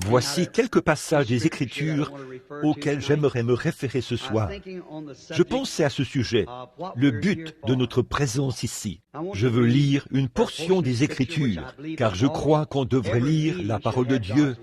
Voici quelques passages des Écritures auxquels j'aimerais me référer ce soir. Je pensais à ce sujet, le but de notre présence ici. Je veux lire une portion des Écritures, car je crois qu'on devrait lire la parole de Dieu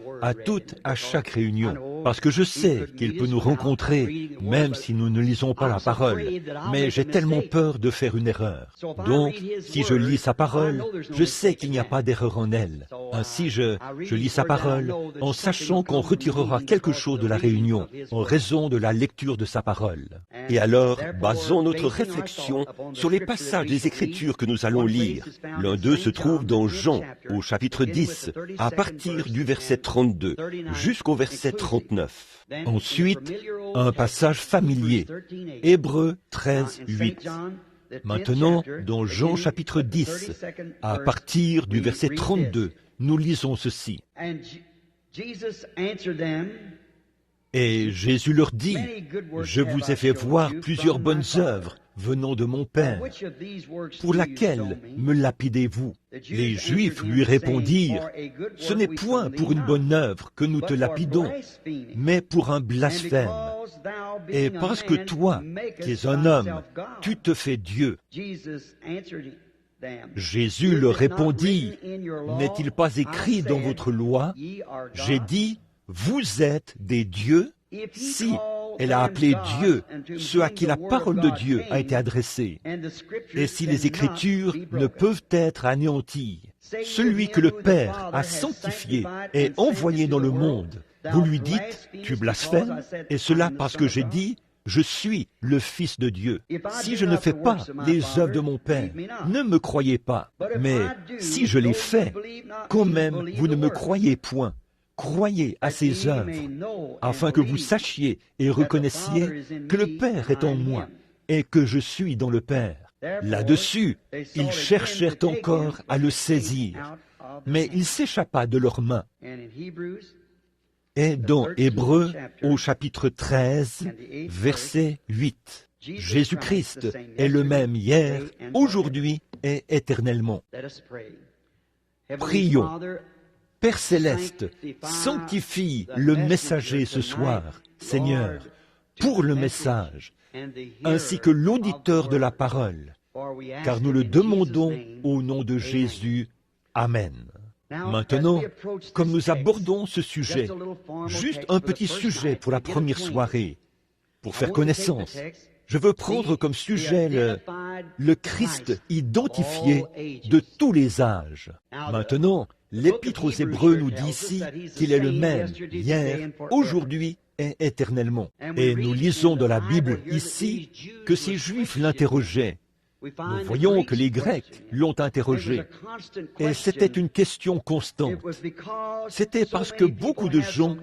à chaque réunion, parce que je sais qu'il peut nous rencontrer, même si nous ne lisons pas la parole, mais j'ai tellement peur de faire une erreur. Donc, si je lis sa parole, je sais qu'il n'y a pas d'erreur en elle. Ainsi, je lis sa parole en sachant qu'on retirera quelque chose de la réunion, en raison de la lecture de sa parole. Et alors, basons notre réflexion sur les passages des Écritures que nous allons lire. L'un d'eux se trouve dans Jean, au chapitre 10, à partir du verset 32 jusqu'au verset 39. Ensuite, un passage familier, Hébreux 13, 8. Maintenant, dans Jean chapitre 10, à partir du verset 32, nous lisons ceci. Et Jésus leur dit, « Je vous ai fait voir plusieurs bonnes œuvres venant de mon Père. Pour laquelle me lapidez-vous » Les Juifs lui répondirent, « Ce n'est point pour une bonne œuvre que nous te lapidons, mais pour un blasphème. Et parce que toi, qui es un homme, tu te fais Dieu. » Jésus leur répondit, « N'est-il pas écrit dans votre loi, j'ai dit, vous êtes des dieux ?» Si elle a appelé Dieu ceux à qui la parole de Dieu a été adressée, et si les Écritures ne peuvent être anéanties, celui que le Père a sanctifié et envoyé dans le monde, vous lui dites, tu blasphèmes, et cela parce que j'ai dit, je suis le Fils de Dieu. Si je ne fais pas les œuvres de mon Père, ne me croyez pas. Mais si je les fais, quand même vous ne me croyez point. Croyez à ces œuvres, afin que vous sachiez et reconnaissiez que le Père est en moi et que je suis dans le Père. Là-dessus, ils cherchèrent encore à le saisir, mais il s'échappa de leurs mains. Et dans Hébreux, au chapitre 13, verset 8, Jésus-Christ est le même hier, aujourd'hui et éternellement. Prions. Père céleste, sanctifie le messager ce soir, Seigneur, pour le message, ainsi que l'auditeur de la parole, car nous le demandons au nom de Jésus. Amen. Maintenant, comme nous abordons ce sujet, juste un petit sujet pour la première soirée, pour faire connaissance, je veux prendre comme sujet le Christ identifié de tous les âges. Maintenant, l'Épître aux Hébreux nous dit ici qu'il est le même hier, aujourd'hui et éternellement. Et nous lisons dans la Bible ici que ces Juifs l'interrogeaient. Nous voyons que les Grecs l'ont interrogé. Et c'était une question constante. C'était parce que beaucoup de gens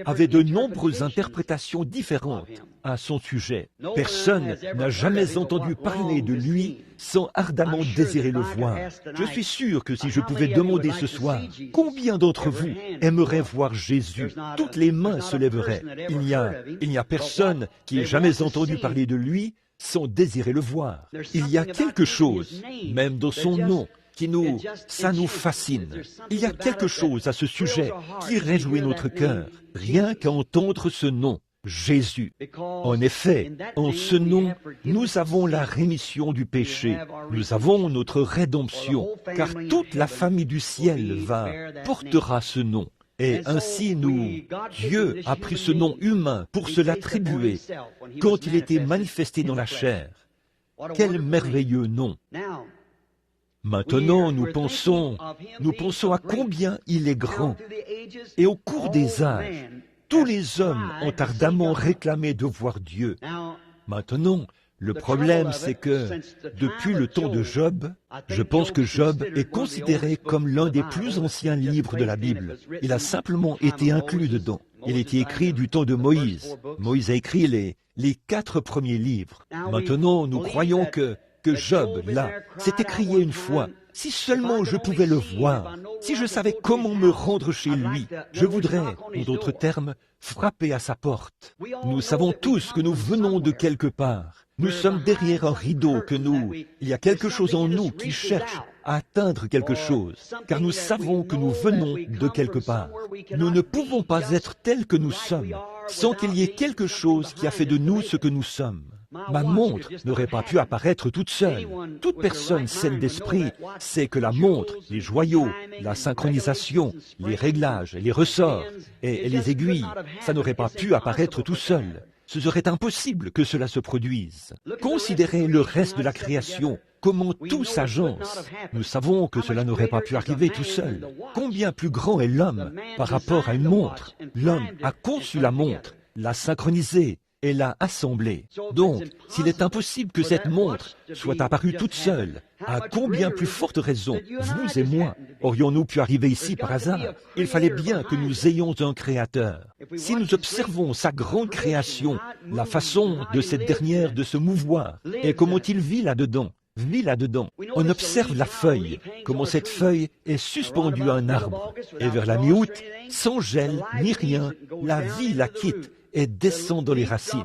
avaient de nombreuses interprétations différentes à son sujet. Personne n'a jamais entendu parler de lui sans ardemment désirer le voir. Je suis sûr que si je pouvais demander ce soir, combien d'entre vous aimeraient voir Jésus, toutes les mains se lèveraient. Il n'y a personne qui ait jamais entendu parler de lui sans désirer le voir. Il y a quelque chose, même dans son nom, ça nous fascine. Il y a quelque chose à ce sujet qui réjouit notre cœur, rien qu'à entendre ce nom, Jésus. En effet, en ce nom, nous avons la rémission du péché, nous avons notre rédemption, car toute la famille du ciel portera ce nom. Et ainsi Dieu a pris ce nom humain pour se l'attribuer quand il était manifesté dans la chair. Quel merveilleux nom! Maintenant, nous pensons à combien il est grand. Et au cours des âges, tous les hommes ont ardemment réclamé de voir Dieu. Maintenant, le problème, c'est que, depuis le temps de Job, je pense que Job est considéré comme l'un des plus anciens livres de la Bible. Il a simplement été inclus dedans. Il a été écrit du temps de Moïse. Moïse a écrit les 4 premiers livres. Maintenant, nous croyons que Job, là, s'est écrié une fois. Si seulement je pouvais le voir, si je savais comment me rendre chez lui, je voudrais, en d'autres termes, frapper à sa porte. Nous savons tous que nous venons de quelque part. Nous sommes derrière un rideau il y a quelque chose en nous qui cherche à atteindre quelque chose, car nous savons que nous venons de quelque part. Nous ne pouvons pas être tels que nous sommes sans qu'il y ait quelque chose qui a fait de nous ce que nous sommes. Ma montre n'aurait pas pu apparaître toute seule. Toute personne saine d'esprit sait que la montre, les joyaux, la synchronisation, les réglages, les ressorts et les aiguilles, ça n'aurait pas pu apparaître tout seul. Ce serait impossible que cela se produise. Considérez le reste de la création, comment tout s'agence. Nous savons que cela n'aurait pas pu arriver tout seul. Combien plus grand est l'homme par rapport à une montre? L'homme a conçu la montre, l'a synchronisée et l'a assemblée. Donc, s'il est impossible que cette montre soit apparue toute seule, à combien plus forte raison, vous et moi, aurions-nous pu arriver ici par hasard? Il fallait bien que nous ayons un Créateur. Si nous observons sa grande création, la façon de cette dernière de se mouvoir, et comment il vit là-dedans, on observe la feuille, comment cette feuille est suspendue à un arbre, et vers la mi-août, sans gel ni rien, la vie la quitte et descend dans les racines.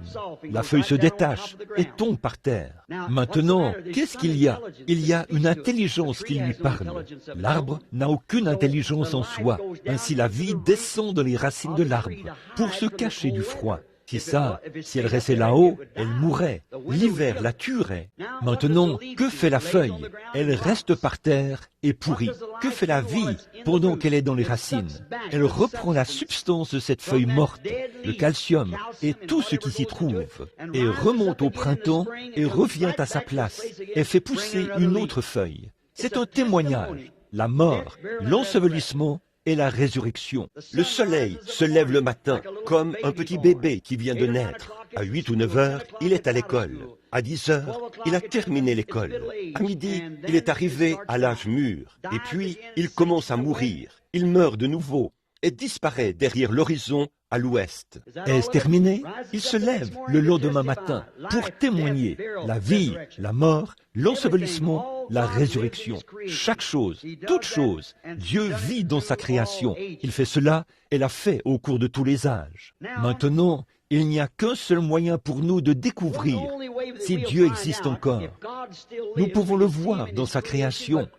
La feuille se détache et tombe par terre. Maintenant, qu'est-ce qu'il y a? Il y a une intelligence qui lui parle. L'arbre n'a aucune intelligence en soi. Ainsi la vie descend dans les racines de l'arbre pour se cacher du froid. Si elle restait là-haut, elle mourrait. L'hiver la tuerait. Maintenant, que fait la feuille? Elle reste par terre et pourrit. Que fait la vie pendant qu'elle est dans les racines? Elle reprend la substance de cette feuille morte, le calcium et tout ce qui s'y trouve, et remonte au printemps et revient à sa place et fait pousser une autre feuille. C'est un témoignage. La mort, l'ensevelissement et la résurrection. Le soleil se lève le matin comme un petit bébé qui vient de naître. À 8 ou 9 heures, il est à l'école. À 10 heures, il a terminé l'école. À midi, il est arrivé à l'âge mûr. Et puis, il commence à mourir. Il meurt de nouveau et disparaît derrière l'horizon à l'ouest. Est-ce terminé? Il se lève le lendemain matin pour témoigner la vie, la mort, l'ensevelissement, la résurrection. Chaque chose, toute chose, Dieu vit dans sa création. Il fait cela et l'a fait au cours de tous les âges. Maintenant, il n'y a qu'un seul moyen pour nous de découvrir si Dieu existe encore. Nous pouvons le voir dans sa création.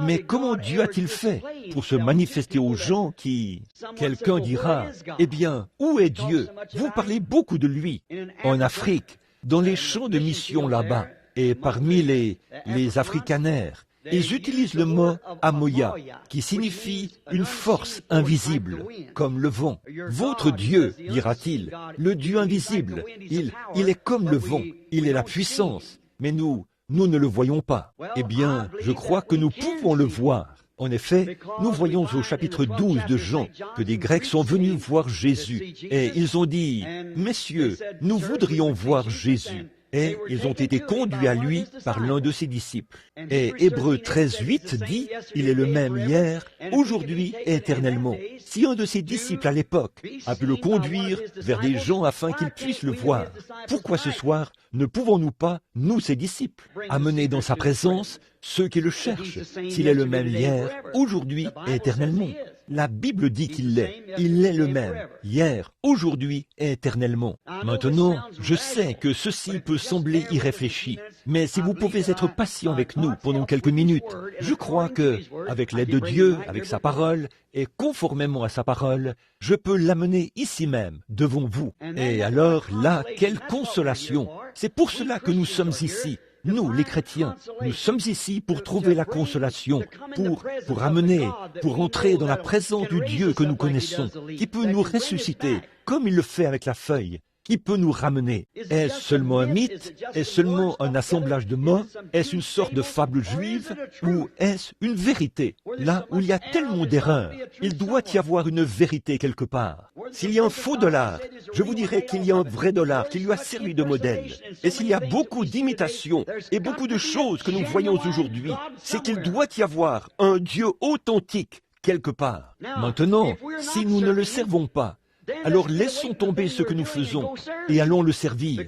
Mais comment Dieu a-t-il fait pour se manifester aux gens qui... Quelqu'un dira, eh bien, où est Dieu? Vous parlez beaucoup de lui. En Afrique, dans les champs de mission là-bas, et parmi les Afrikaners, ils utilisent le mot Amoya, qui signifie une force invisible, comme le vent. Votre Dieu, dira-t-il, le Dieu invisible, il est comme le vent, il est la puissance, mais nous ne le voyons pas. Eh bien, je crois que nous pouvons le voir. En effet, nous voyons au chapitre 12 de Jean que des Grecs sont venus voir Jésus et ils ont dit « Messieurs, nous voudrions voir Jésus ». Et ils ont été conduits à lui par l'un de ses disciples. Et Hébreux 13:8 dit « Il est le même hier, aujourd'hui et éternellement ». Si un de ses disciples à l'époque a pu le conduire vers des gens afin qu'ils puissent le voir, pourquoi ce soir ne pouvons-nous pas, nous ses disciples, amener dans sa présence ceux qui le cherchent, s'il est le même hier, aujourd'hui et éternellement? La Bible dit qu'il l'est. Il est le même, hier, aujourd'hui et éternellement. Maintenant, je sais que ceci peut sembler irréfléchi, mais si vous pouvez être patient avec nous pendant quelques minutes, je crois que, avec l'aide de Dieu, avec sa parole, et conformément à sa parole, je peux l'amener ici même, devant vous. Et alors, là, quelle consolation! C'est pour cela que nous sommes ici. Nous, les chrétiens, nous sommes ici pour trouver la consolation, pour amener, pour entrer dans la présence du Dieu que nous connaissons, qui peut nous ressusciter, comme il le fait avec la feuille, qui peut nous ramener. Est-ce seulement un mythe? Est-ce seulement un assemblage de mots? Est-ce une sorte de fable juive? Ou est-ce une vérité? Là où il y a tellement d'erreurs, il doit y avoir une vérité quelque part. S'il y a un faux dollar, je vous dirais qu'il y a un vrai dollar qui lui a servi de modèle. Et s'il y a beaucoup d'imitations et beaucoup de choses que nous voyons aujourd'hui, c'est qu'il doit y avoir un Dieu authentique quelque part. Maintenant, si nous ne le servons pas, alors laissons tomber ce que nous faisons et allons le servir.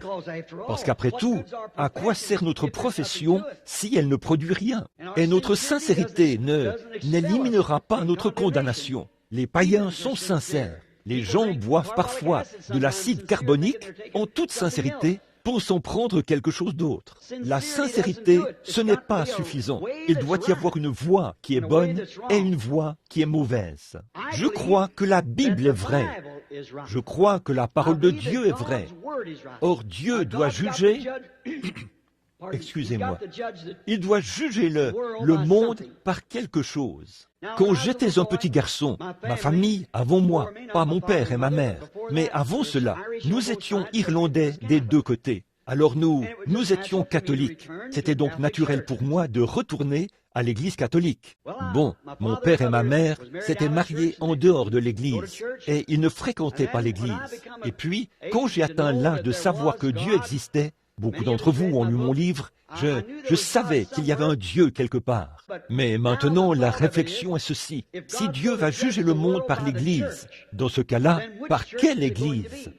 Parce qu'après tout, à quoi sert notre profession si elle ne produit rien? Et notre sincérité n'éliminera pas notre condamnation. Les païens sont sincères. Les gens boivent parfois de l'acide carbonique en toute sincérité pensant prendre quelque chose d'autre. La sincérité, ce n'est pas suffisant. Il doit y avoir une voie qui est bonne et une voie qui est mauvaise. Je crois que la Bible est vraie. Je crois que la parole de Dieu est vraie. Or, Dieu doit juger... Excusez-moi. Il doit juger le monde par quelque chose. Quand j'étais un petit garçon, ma famille, avant moi, pas mon père et ma mère, mais avant cela, nous étions Irlandais des deux côtés. Alors nous étions catholiques. C'était donc naturel pour moi de retourner à l'église catholique. Bon, mon père et ma mère s'étaient mariés en dehors de l'église et ils ne fréquentaient pas l'église. Et puis, quand j'ai atteint l'âge de savoir que Dieu existait, beaucoup d'entre vous ont lu mon livre, je savais qu'il y avait un Dieu quelque part. Mais maintenant, la réflexion est ceci. Si Dieu va juger le monde par l'Église, dans ce cas-là, par quelle Église?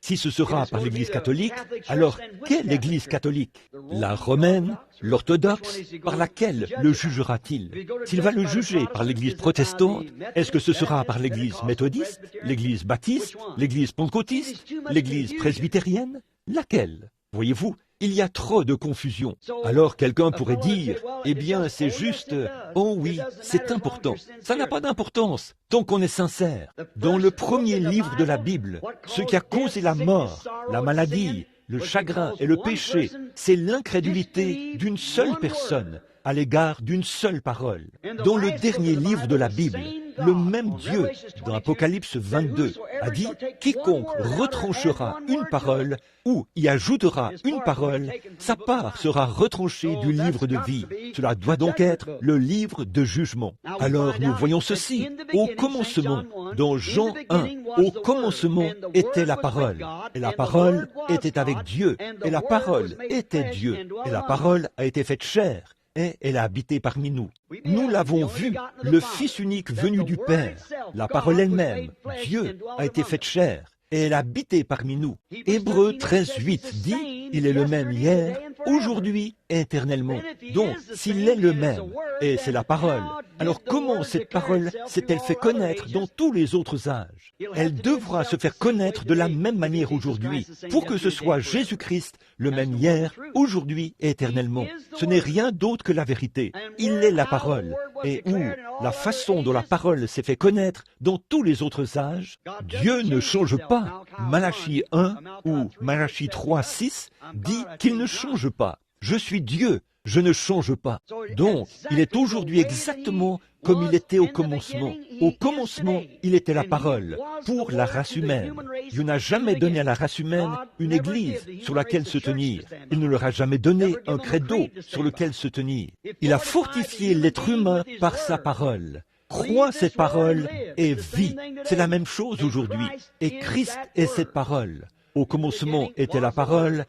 Si ce sera par l'Église catholique, alors quelle Église catholique? La romaine, l'orthodoxe, par laquelle le jugera-t-il? S'il va le juger par l'Église protestante, est-ce que ce sera par l'Église méthodiste, l'Église baptiste, l'Église pentecôtiste, l'Église presbytérienne? Laquelle? Voyez-vous, il y a trop de confusion. Alors quelqu'un pourrait dire, eh bien c'est juste, oh oui, c'est important. Ça n'a pas d'importance, tant qu'on est sincère. Dans le premier livre de la Bible, ce qui a causé la mort, la maladie, le chagrin et le péché, c'est l'incrédulité d'une seule personne à l'égard d'une seule parole. Dans le dernier livre de la Bible, le même Dieu, dans Apocalypse 22, a dit « Quiconque retranchera une parole ou y ajoutera une parole, sa part sera retranchée du livre de vie. Cela doit donc être le livre de jugement. » Alors nous voyons ceci. Au commencement, dans Jean 1, au commencement était la parole. Et la parole était avec Dieu. Et la parole était Dieu. Et la parole a été faite chair. Et elle a habité parmi nous. Nous l'avons vu, le Fils unique venu du Père, la parole elle-même, Dieu, a été faite chair, et elle a habité parmi nous. Hébreux 13:8 dit, il est le même hier, aujourd'hui, éternellement. Donc, s'il est le même, et c'est la parole, alors comment cette parole s'est-elle fait connaître dans tous les autres âges? Elle devra se faire connaître de la même manière aujourd'hui, pour que ce soit Jésus-Christ, le même hier, aujourd'hui et éternellement. Ce n'est rien d'autre que la vérité. Il est la parole. Et où la façon dont la parole s'est fait connaître dans tous les autres âges, Dieu ne change pas. Malachie 1 ou Malachie 3:6 dit qu'il ne change pas. Je suis Dieu, je ne change pas. Donc, il est aujourd'hui exactement comme il était au commencement. Au commencement, il était la parole pour la race humaine. Dieu n'a jamais donné à la race humaine une église sur laquelle se tenir. Il ne leur a jamais donné un credo sur lequel se tenir. Il a fortifié l'être humain par sa parole. Crois cette parole et vis. C'est la même chose aujourd'hui. Et Christ est cette parole. Au commencement était la parole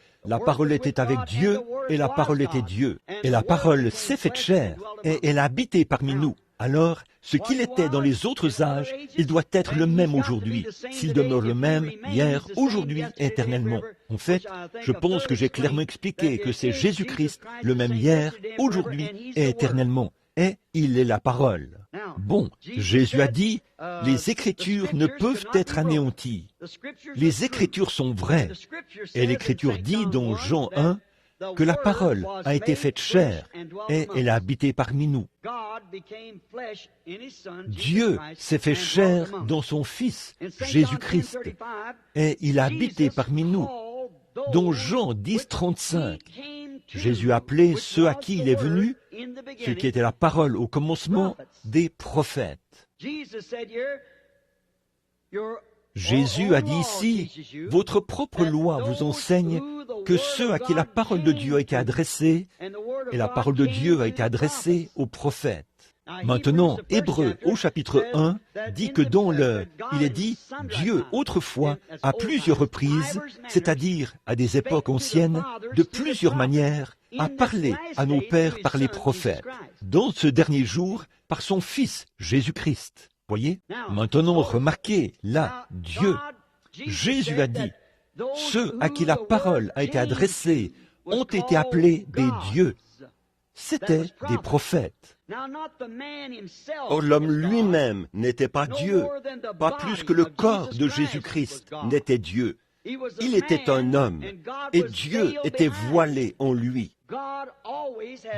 était avec Dieu, et la parole était Dieu. Et la parole s'est faite chair, et elle a habité parmi nous. Alors, ce qu'il était dans les autres âges, il doit être le même aujourd'hui. S'il demeure le même, hier, aujourd'hui, éternellement. En fait, je pense que j'ai clairement expliqué que c'est Jésus-Christ, le même hier, aujourd'hui et éternellement. Et il est la parole. Bon, Jésus a dit, les Écritures ne peuvent être anéanties. Les Écritures sont vraies. Et l'Écriture dit dans Jean 1 que la parole a été faite chair et elle a habité parmi nous. Dieu s'est fait chair dans son Fils, Jésus-Christ, et il a habité parmi nous. Dans Jean 10:35, Jésus appelait ceux à qui il est venu, ceux qui étaient la parole au commencement, des prophètes. Jésus a dit ici, votre propre loi vous enseigne que ceux à qui la parole de Dieu a été adressée, et la parole de Dieu a été adressée aux prophètes. Maintenant, Hébreux au chapitre 1 dit que il est dit, Dieu autrefois, à plusieurs reprises, c'est-à-dire à des époques anciennes, de plusieurs manières, a parlé à nos pères par les prophètes, dans ce dernier jour, par son Fils, Jésus-Christ. Voyez? Maintenant, remarquez, là, Dieu, Jésus a dit, ceux à qui la parole a été adressée ont été appelés des dieux. C'étaient des prophètes. Or, l'homme lui-même n'était pas Dieu, pas plus que le corps de Jésus-Christ n'était Dieu. Il était un homme, et Dieu était voilé en lui.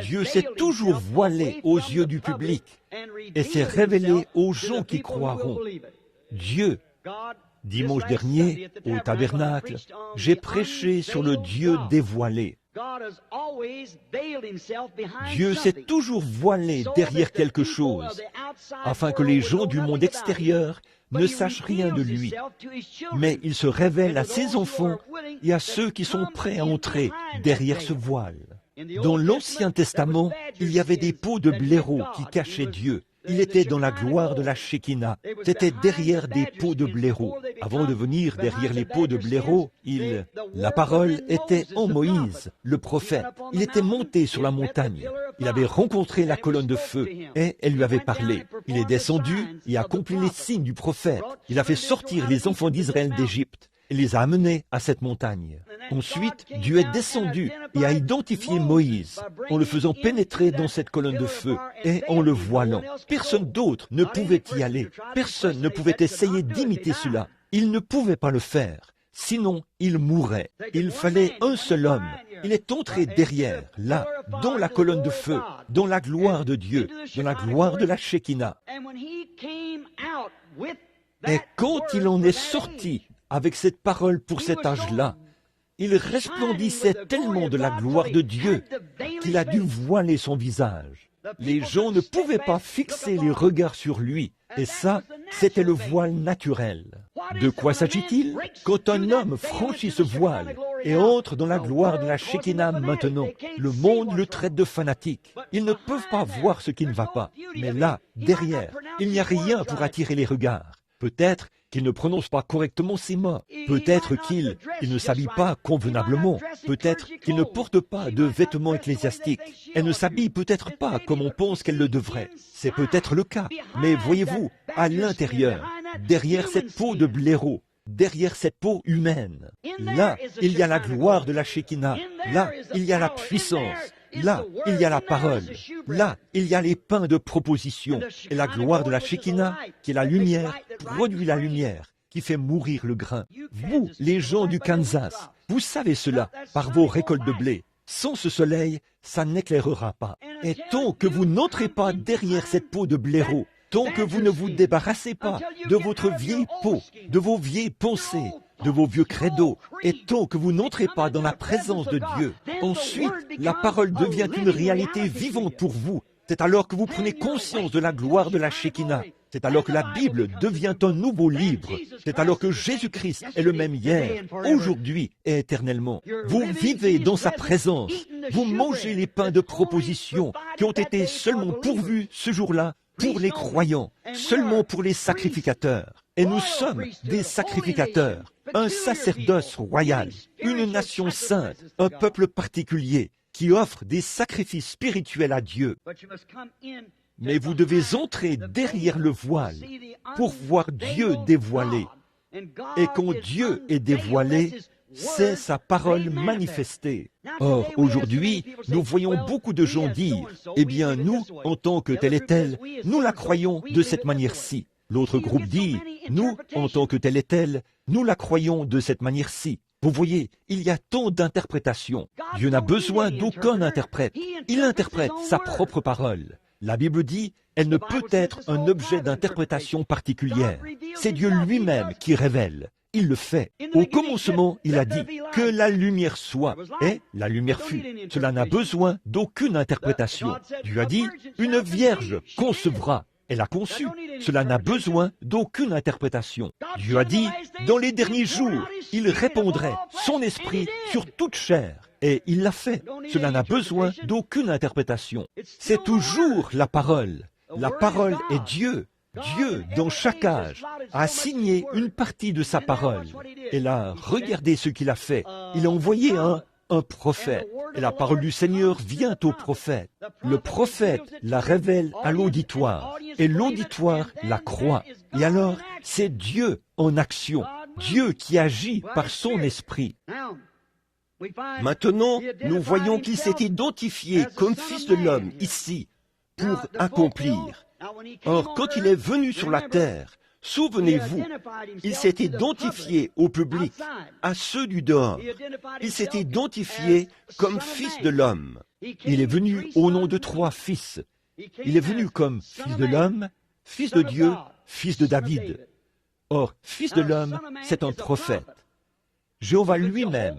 Dieu s'est toujours voilé aux yeux du public et s'est révélé aux gens qui croiront. Dieu, dimanche dernier, au tabernacle, j'ai prêché sur le Dieu dévoilé. Dieu s'est toujours voilé derrière quelque chose, afin que les gens du monde extérieur ne sachent rien de lui. Mais il se révèle à ses enfants et à ceux qui sont prêts à entrer derrière ce voile. Dans l'Ancien Testament, il y avait des peaux de blaireau qui cachaient Dieu. Il était dans la gloire de la Shekinah. C'était derrière des peaux de blaireau. Avant de venir derrière les peaux de blaireau, la parole était en Moïse, le prophète. Il était monté sur la montagne. Il avait rencontré la colonne de feu et elle lui avait parlé. Il est descendu et a accompli les signes du prophète. Il a fait sortir les enfants d'Israël d'Égypte et les a amenés à cette montagne. Ensuite, Dieu est descendu et a identifié Moïse en le faisant pénétrer dans cette colonne de feu et en le voilant. Personne d'autre ne pouvait y aller. Personne ne pouvait essayer d'imiter cela. Il ne pouvait pas le faire. Sinon, il mourrait. Il fallait un seul homme. Il est entré derrière, là, dans la colonne de feu, dans la gloire de Dieu, dans la gloire de la Shekinah. Et quand il en est sorti avec cette parole pour cet âge-là, il resplendissait tellement de la gloire de Dieu qu'il a dû voiler son visage. Les gens ne pouvaient pas fixer les regards sur lui, et ça, c'était le voile naturel. De quoi s'agit-il? Quand un homme franchit ce voile et entre dans la gloire de la Shekinah maintenant, le monde le traite de fanatique. Ils ne peuvent pas voir ce qui ne va pas. Mais là, derrière, il n'y a rien pour attirer les regards. Peut-être qu'il ne prononce pas correctement ses mots. Peut-être qu'il ne s'habille pas convenablement. Peut-être qu'il ne porte pas de vêtements ecclésiastiques. Elle ne s'habille peut-être pas comme on pense qu'elle le devrait. C'est peut-être le cas. Mais voyez-vous, à l'intérieur, derrière cette peau de blaireau, derrière cette peau humaine, là, il y a la gloire de la Shekinah. Là, il y a la puissance. Là, il y a la parole. Là, il y a les pains de proposition. Et la gloire de la Shekinah, qui est la lumière, produit la lumière, qui fait mourir le grain. Vous, les gens du Kansas, vous savez cela par vos récoltes de blé. Sans ce soleil, ça n'éclairera pas. Et tant que vous n'entrez pas derrière cette peau de blaireau, tant que vous ne vous débarrassez pas de votre vieille peau, de vos vieilles pensées, de vos vieux credos, et tant que vous n'entrez pas dans la présence de Dieu, ensuite, la parole devient une réalité vivante pour vous. C'est alors que vous prenez conscience de la gloire de la Shekinah. C'est alors que la Bible devient un nouveau livre. C'est alors que Jésus-Christ est le même hier, aujourd'hui et éternellement. Vous vivez dans sa présence. Vous mangez les pains de proposition qui ont été seulement pourvus ce jour-là pour les croyants, seulement pour les sacrificateurs. Et nous sommes des sacrificateurs, un sacerdoce royal, une nation sainte, un peuple particulier qui offre des sacrifices spirituels à Dieu. Mais vous devez entrer derrière le voile pour voir Dieu dévoilé. Et quand Dieu est dévoilé, c'est sa parole manifestée. Or, aujourd'hui, nous voyons beaucoup de gens dire, « Eh bien, nous, en tant que tel et tel, nous la croyons de cette manière-ci. » L'autre groupe dit, « Nous, en tant que tel et tel, nous la croyons de cette manière-ci. » Vous voyez, il y a tant d'interprétations. Dieu n'a besoin d'aucun interprète. Il interprète sa propre parole. La Bible dit, elle ne peut être un objet d'interprétation particulière. C'est Dieu lui-même qui révèle. Il le fait. Au commencement, il a dit que la lumière soit, et la lumière fut. Cela n'a besoin d'aucune interprétation. Dieu a dit, une vierge concevra. Elle a conçu. Cela n'a besoin d'aucune interprétation. Dieu a dit, dans les derniers jours, il répandrait son esprit sur toute chair. Et il l'a fait. Cela n'a besoin d'aucune interprétation. C'est toujours la parole. La parole est Dieu. Dieu, dans chaque âge, a signé une partie de sa parole. Et là, regardez ce qu'il a fait. Il a envoyé un prophète. Et la parole du Seigneur vient au prophète. Le prophète la révèle à l'auditoire. Et l'auditoire la croit. Et alors, c'est Dieu en action. Dieu qui agit par son esprit. Maintenant, nous voyons qu'il s'est identifié comme Fils de l'homme ici pour accomplir. Or, quand il est venu sur la terre, Souvenez-vous, il s'est identifié au public, à ceux du dehors. Il s'est identifié comme fils de l'homme. Il est venu au nom de 3 fils. Il est venu comme fils de l'homme, fils de Dieu, fils de David. Or, fils de l'homme, c'est un prophète. Jéhovah lui-même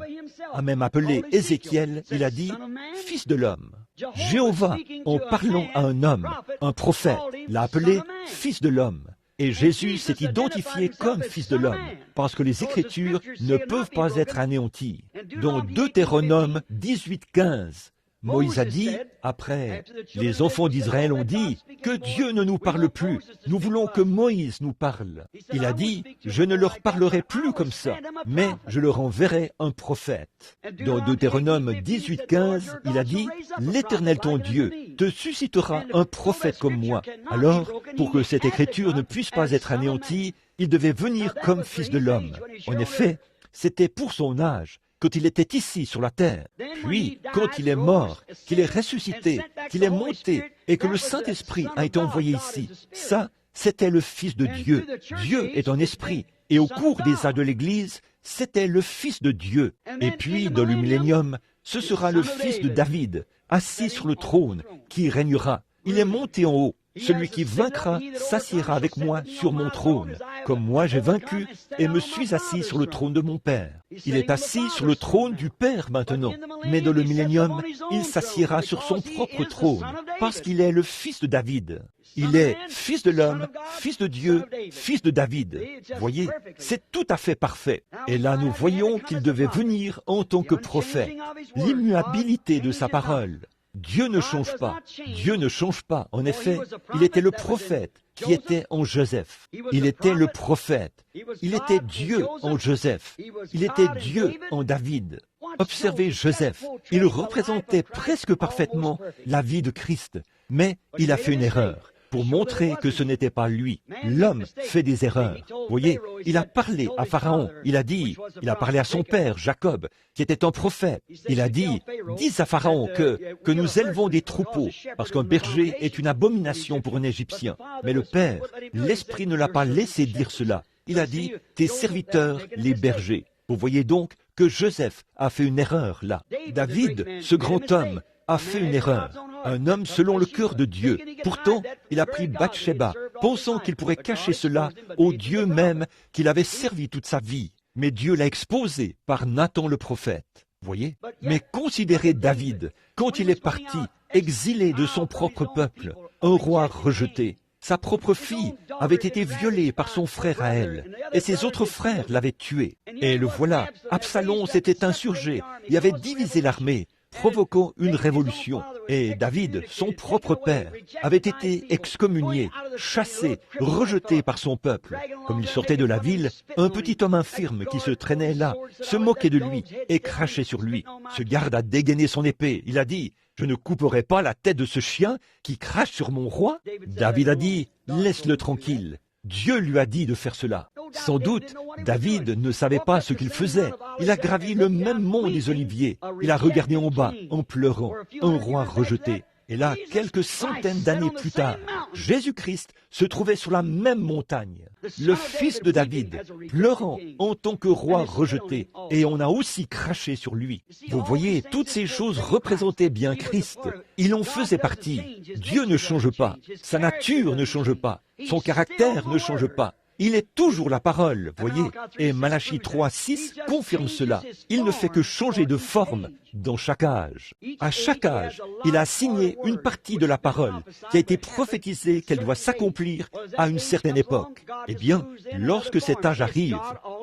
a même appelé Ézéchiel, il a dit « fils de l'homme ». Jéhovah, en parlant à un homme, un prophète, l'a appelé « fils de l'homme ». Et Jésus s'est identifié comme fils de l'homme, parce que les Écritures ne peuvent pas être anéanties. Dans Deutéronome 18:15, Moïse a dit, après, les enfants d'Israël ont dit, que Dieu ne nous parle plus, nous voulons que Moïse nous parle. Il a dit, je ne leur parlerai plus comme ça, mais je leur enverrai un prophète. Dans Deutéronome 18:15, il a dit, l'Éternel ton Dieu te suscitera un prophète comme moi. Alors, pour que cette écriture ne puisse pas être anéantie, il devait venir comme fils de l'homme. En effet, c'était pour son âge, quand il était ici sur la terre. Puis, quand il est mort, qu'il est ressuscité, qu'il est monté et que le Saint-Esprit a été envoyé ici, ça, c'était le Fils de Dieu. Dieu est un esprit. Et au cours des âges de l'Église, c'était le Fils de Dieu. Et puis, dans le millénium, ce sera le Fils de David, assis sur le trône, qui régnera. Il est monté en haut. Celui qui vaincra s'assiera avec moi sur mon trône, comme moi j'ai vaincu et me suis assis sur le trône de mon Père. Il est assis sur le trône du Père maintenant, mais dans le millénium, il s'assiera sur son propre trône, parce qu'il est le fils de David. Il est fils de l'homme, fils de Dieu, fils de David. Voyez, c'est tout à fait parfait. Et là, nous voyons qu'il devait venir en tant que prophète. L'immuabilité de sa parole. Dieu ne change pas. Dieu ne change pas. En effet, il était le prophète qui était en Joseph. Il était le prophète. Il était Dieu en Joseph. Il était Dieu en David. Observez Joseph. Il représentait presque parfaitement la vie de Christ. Mais il a fait une erreur pour montrer que ce n'était pas lui. L'homme fait des erreurs. Voyez, il a parlé à Pharaon. Il a parlé à son père, Jacob, qui était un prophète. Il a dit, dis à Pharaon que nous élevons des troupeaux, parce qu'un berger est une abomination pour un Égyptien. Mais le père, l'esprit ne l'a pas laissé dire cela. Il a dit, tes serviteurs, les bergers. Vous voyez donc que Joseph a fait une erreur là. David, ce grand homme, a fait une erreur. Un homme selon le cœur de Dieu. Pourtant, il a pris Bathsheba, pensant qu'il pourrait cacher cela au Dieu même qu'il avait servi toute sa vie. Mais Dieu l'a exposé par Nathan le prophète. Voyez? Mais considérez David, quand il est parti, exilé de son propre peuple, un roi rejeté. Sa propre fille avait été violée par son frère à elle, et ses autres frères l'avaient tué. Et le voilà, Absalom s'était insurgé et avait divisé l'armée, provoquant une révolution. Et David, son propre père, avait été excommunié, chassé, rejeté par son peuple. Comme il sortait de la ville, un petit homme infirme qui se traînait là, se moquait de lui et crachait sur lui. Ce garde a dégainé son épée. Il a dit, « Je ne couperai pas la tête de ce chien qui crache sur mon roi ?» David a dit, « Laisse-le tranquille. » Dieu lui a dit de faire cela. Sans doute, David ne savait pas ce qu'il faisait. Il a gravi le même mont des Oliviers. Il a regardé en bas, en pleurant, un roi rejeté. Et là, quelques centaines d'années plus tard, Jésus-Christ se trouvait sur la même montagne. Le fils de David, pleurant en tant que roi rejeté. Et on a aussi craché sur lui. Vous voyez, toutes ces choses représentaient bien Christ. Il en faisait partie. Dieu ne change pas. Sa nature ne change pas. Son caractère ne change pas. Il est toujours la parole, voyez. Et Malachie 3:6 confirme cela. Il ne fait que changer de forme dans chaque âge. À chaque âge, il a signé une partie de la parole qui a été prophétisée qu'elle doit s'accomplir à une certaine époque. Eh bien, lorsque cet âge arrive,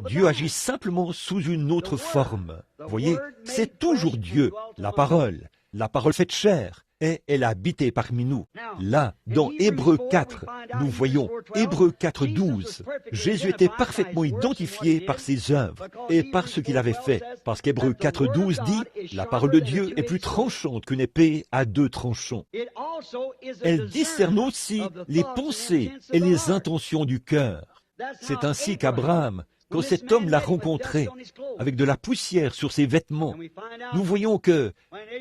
Dieu agit simplement sous une autre forme. Voyez, c'est toujours Dieu, la parole faite chair. Et elle a habité parmi nous. Là, dans Hébreux 4, nous voyons Hébreux 4:12. Jésus était parfaitement identifié par ses œuvres et par ce qu'il avait fait. Parce qu'Hébreux 4:12 dit, la parole de Dieu est plus tranchante qu'une épée à 2 tranchants. Elle discerne aussi les pensées et les intentions du cœur. C'est ainsi qu'Abraham, quand cet homme l'a rencontré, avec de la poussière sur ses vêtements, nous voyons que,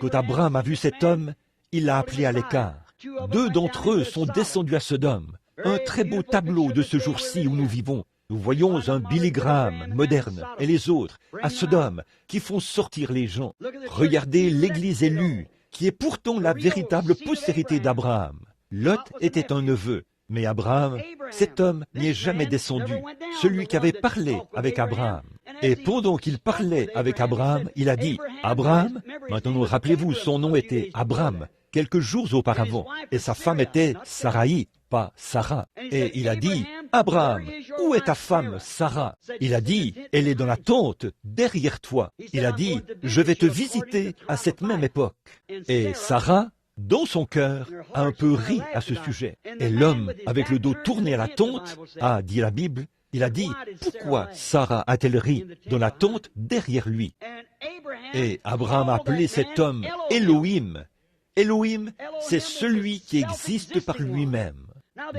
quand Abraham a vu cet homme, il l'a appelé à l'écart. 2 d'entre eux sont descendus à Sodome. Un très beau tableau de ce jour-ci où nous vivons. Nous voyons un Billy Graham moderne et les autres à Sodome qui font sortir les gens. Regardez l'Église élue qui est pourtant la véritable postérité d'Abraham. Lot était un neveu, mais Abraham, cet homme n'y est jamais descendu, celui qui avait parlé avec Abraham. Et pendant qu'il parlait avec Abraham, il a dit « Abraham », maintenant rappelez-vous, son nom était Abram, quelques jours auparavant, et sa femme était Sarai, pas Sarah. Et il a dit « Abraham, où est ta femme Sarah ?» Il a dit « Elle est dans la tente, derrière toi. » Il a dit « Je vais te visiter à cette même époque. » Et Sarah, dans son cœur, a un peu ri à ce sujet. Et l'homme, avec le dos tourné à la tente, a, dit la Bible, il a dit, pourquoi Sarah a-t-elle ri dans la tente derrière lui? Et Abraham a appelé cet homme Elohim. Elohim, c'est celui qui existe par lui-même.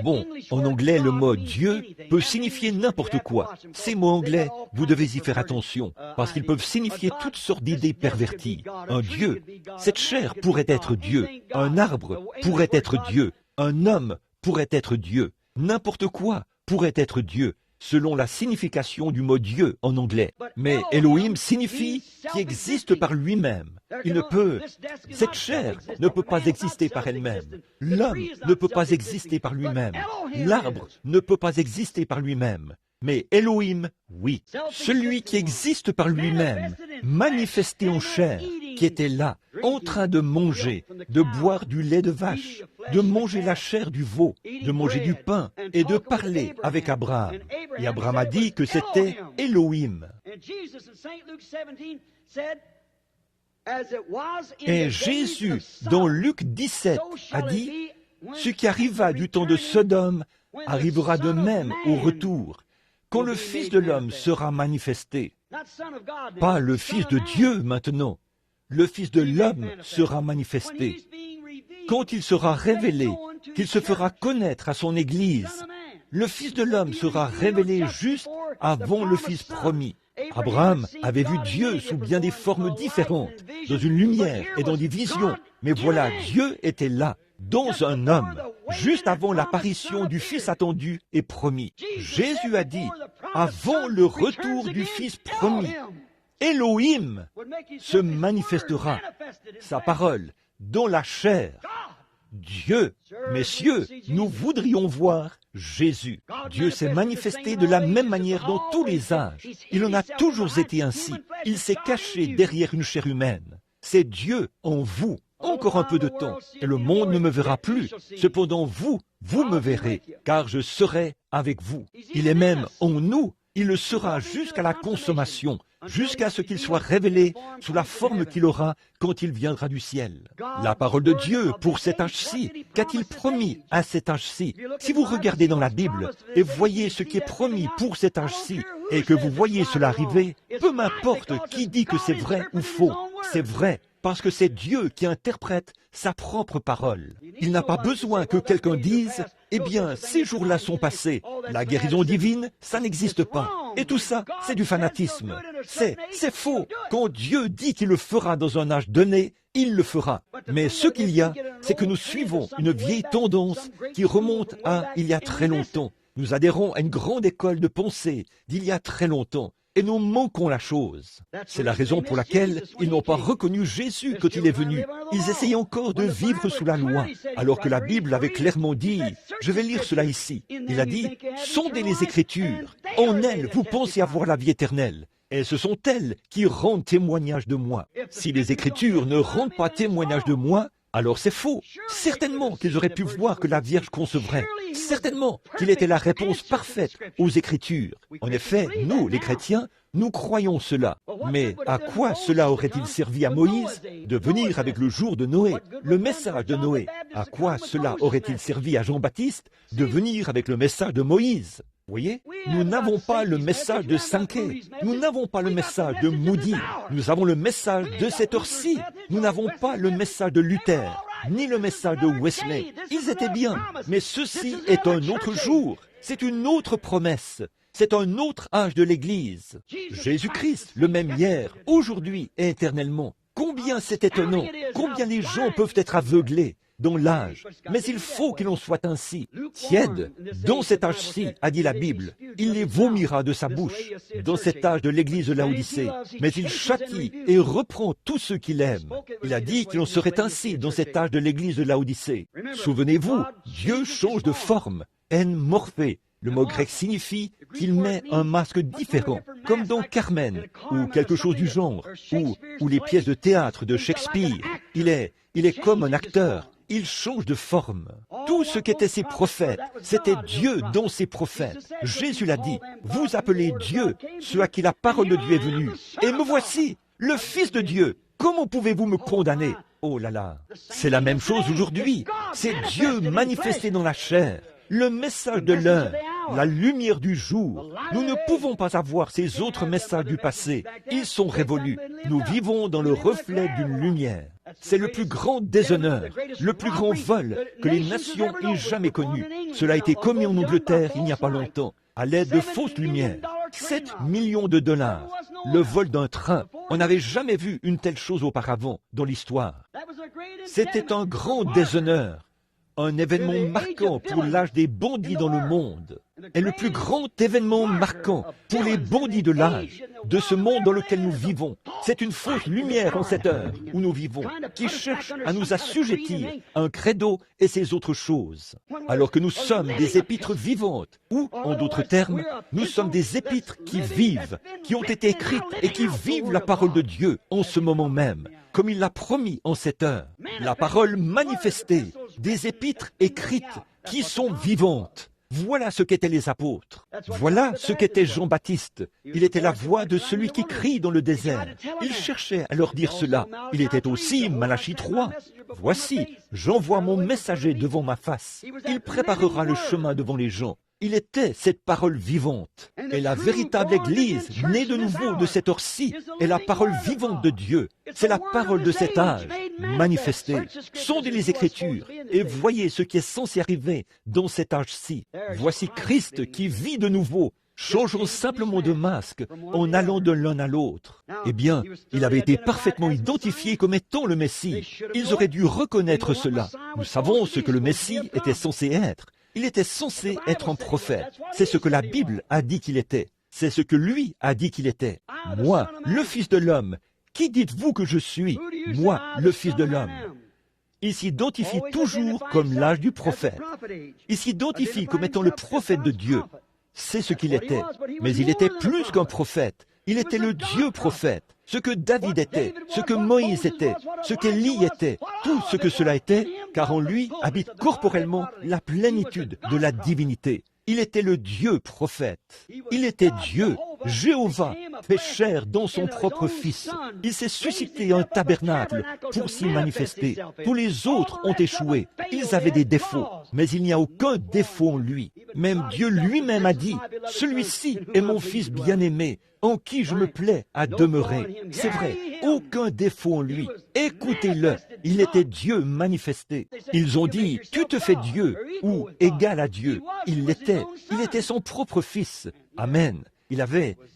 Bon, en anglais, le mot Dieu peut signifier n'importe quoi. Ces mots anglais, vous devez y faire attention, parce qu'ils peuvent signifier toutes sortes d'idées perverties. Un Dieu, cette chair pourrait être Dieu. Un arbre pourrait être Dieu. Un homme pourrait être Dieu. N'importe quoi pourrait être Dieu, selon la signification du mot Dieu en anglais. Mais Elohim signifie qui existe par lui-même. Il ne peut, cette chair ne peut pas exister par elle-même. L'homme ne peut pas exister par lui-même. L'arbre ne peut pas exister par lui-même. Mais Elohim, oui, celui qui existe par lui-même, manifesté en chair, qui était là, en train de manger, de boire du lait de vache, de manger la chair du veau, de manger du pain et de parler avec Abraham. Et Abraham a dit que c'était Elohim. Et Jésus, dans Luc 17, a dit, « Ce qui arriva du temps de Sodome arrivera de même au retour, quand le Fils de l'homme sera manifesté. » Pas le Fils de Dieu maintenant, le Fils de l'homme sera manifesté. Quand il sera révélé, qu'il se fera connaître à son Église, le Fils de l'homme sera révélé juste avant le Fils promis. Abraham avait vu Dieu sous bien des formes différentes, dans une lumière et dans des visions. Mais voilà, Dieu était là, dans un homme, juste avant l'apparition du Fils attendu et promis. Jésus a dit, avant le retour du Fils promis, Elohim se manifestera, sa parole, dans la chair. Dieu, messieurs, nous voudrions voir Jésus. Dieu s'est manifesté de la même manière dans tous les âges. Il en a toujours été ainsi. Il s'est caché derrière une chair humaine. C'est Dieu en vous. Encore un peu de temps, et le monde ne me verra plus. Cependant, vous me verrez, car je serai avec vous. Il est même en nous. Il le sera jusqu'à la consommation, jusqu'à ce qu'il soit révélé sous la forme qu'il aura quand il viendra du ciel. La parole de Dieu pour cet âge-ci, qu'a-t-il promis à cet âge-ci? Si vous regardez dans la Bible et voyez ce qui est promis pour cet âge-ci, et que vous voyez cela arriver, peu m'importe qui dit que c'est vrai ou faux, c'est vrai, parce que c'est Dieu qui interprète sa propre parole. Il n'a pas besoin que quelqu'un dise « Eh bien, ces jours-là sont passés, la guérison divine, ça n'existe pas. » Et tout ça, c'est du fanatisme. C'est faux. Quand Dieu dit qu'il le fera dans un âge donné, il le fera. Mais ce qu'il y a, c'est que nous suivons une vieille tendance qui remonte à il y a très longtemps. Nous adhérons à une grande école de pensée d'il y a très longtemps. Et nous manquons la chose. C'est la raison pour laquelle ils n'ont pas reconnu Jésus quand il est venu. Ils essayaient encore de vivre sous la loi, alors que la Bible avait clairement dit, je vais lire cela ici, il a dit, sondez les Écritures, en elles vous pensez avoir la vie éternelle, et ce sont elles qui rendent témoignage de moi. Si les Écritures ne rendent pas témoignage de moi, alors c'est faux. Certainement qu'ils auraient pu voir que la Vierge concevrait. Certainement qu'il était la réponse parfaite aux Écritures. En effet, nous, les chrétiens, nous croyons cela. Mais à quoi cela aurait-il servi à Moïse de venir avec le jour de Noé, le message de Noé? À quoi cela aurait-il servi à Jean-Baptiste de venir avec le message de Moïse? Vous voyez, nous n'avons pas le message de Sankey, nous n'avons pas le message de Moody, nous avons le message de cette heure-ci, nous n'avons pas le message de Luther, ni le message de Wesley. Ils étaient bien, mais ceci est un autre jour, c'est une autre promesse, c'est un autre âge de l'Église. Jésus-Christ, le même hier, aujourd'hui et éternellement. Combien c'est étonnant, combien les gens peuvent être aveuglés. dans l'âge, mais il faut qu'il en soit ainsi. Tiède, dans cet âge-ci, a dit la Bible, il les vomira de sa bouche, dans cet âge de l'église de Laodicée, mais il châtie et reprend tous ceux qu'il aime. Il a dit qu'il en serait ainsi dans cet âge de l'église de Laodicée. Souvenez-vous, Dieu change de forme, en morphée. Le mot grec signifie qu'il met un masque différent, comme dans Carmen, ou quelque chose du genre, ou les pièces de théâtre de Shakespeare. Il est comme un acteur, il change de forme. Tout ce qu'étaient ses prophètes, c'était Dieu dans ses prophètes. Jésus l'a dit, vous appelez Dieu ceux à qui la parole de Dieu est venue. Et me voici, le Fils de Dieu. Comment pouvez-vous me condamner? Oh là là, c'est la même chose aujourd'hui. C'est Dieu manifesté dans la chair. Le message de l'heure, la lumière du jour. Nous ne pouvons pas avoir ces autres messages du passé. Ils sont révolus. Nous vivons dans le reflet d'une lumière. C'est le plus grand déshonneur, le plus grand vol que les nations aient jamais connu. Cela a été commis en Angleterre il n'y a pas longtemps, à l'aide de fausses lumières. 7 millions de dollars. Le vol d'un train. On n'avait jamais vu une telle chose auparavant dans l'histoire. C'était un grand déshonneur. Un événement marquant pour l'âge des bandits dans le monde. Et le plus grand événement marquant pour les bandits de l'âge, de ce monde dans lequel nous vivons. C'est une fausse lumière en cette heure où nous vivons, qui cherche à nous assujettir à un credo et ces autres choses. Alors que nous sommes des épîtres vivantes, ou, en d'autres termes, nous sommes des épîtres qui vivent, qui ont été écrites et qui vivent la parole de Dieu en ce moment même, comme il l'a promis en cette heure. La parole manifestée, des épîtres écrites qui sont vivantes. Voilà ce qu'étaient les apôtres. Voilà ce qu'était Jean-Baptiste. Il était la voix de celui qui crie dans le désert. Il cherchait à leur dire cela. Il était aussi Malachie 3. Voici, j'envoie mon messager devant ma face. Il préparera le chemin devant les gens. Il était cette parole vivante. Et la véritable Église, née de nouveau de cette heure-ci, est la parole vivante de Dieu. C'est la parole de cet âge, manifestée. Sondez les Écritures et voyez ce qui est censé arriver dans cet âge-ci. Voici Christ qui vit de nouveau. Changeons simplement de masque en allant de l'un à l'autre. Eh bien, il avait été parfaitement identifié comme étant le Messie. Ils auraient dû reconnaître cela. Nous savons ce que le Messie était censé être. Il était censé être un prophète. C'est ce que la Bible a dit qu'il était. C'est ce que lui a dit qu'il était. Moi, le Fils de l'homme, qui dites-vous que je suis? Moi, le Fils de l'homme. Il s'identifie toujours comme l'âge du prophète. Il s'identifie comme étant le prophète de Dieu. C'est ce qu'il était. Mais il était plus qu'un prophète. Il était le Dieu prophète. Ce que David était, ce que Moïse était, ce qu'Élie était, tout ce que cela était, car en lui habite corporellement la plénitude de la divinité. Il était le Dieu prophète. Il était Dieu, Jéhovah, fait chair dans son propre Fils. Il s'est suscité un tabernacle pour s'y manifester. Tous les autres ont échoué. Ils avaient des défauts, mais il n'y a aucun défaut en lui. Même Dieu lui-même a dit, « Celui-ci est mon Fils bien-aimé, en qui je me plais à demeurer. » C'est vrai, aucun défaut en lui. Écoutez-le, il était Dieu manifesté. Ils ont dit, « Tu te fais Dieu » ou « égal à Dieu ». Il l'était, il était son propre Fils. Amen.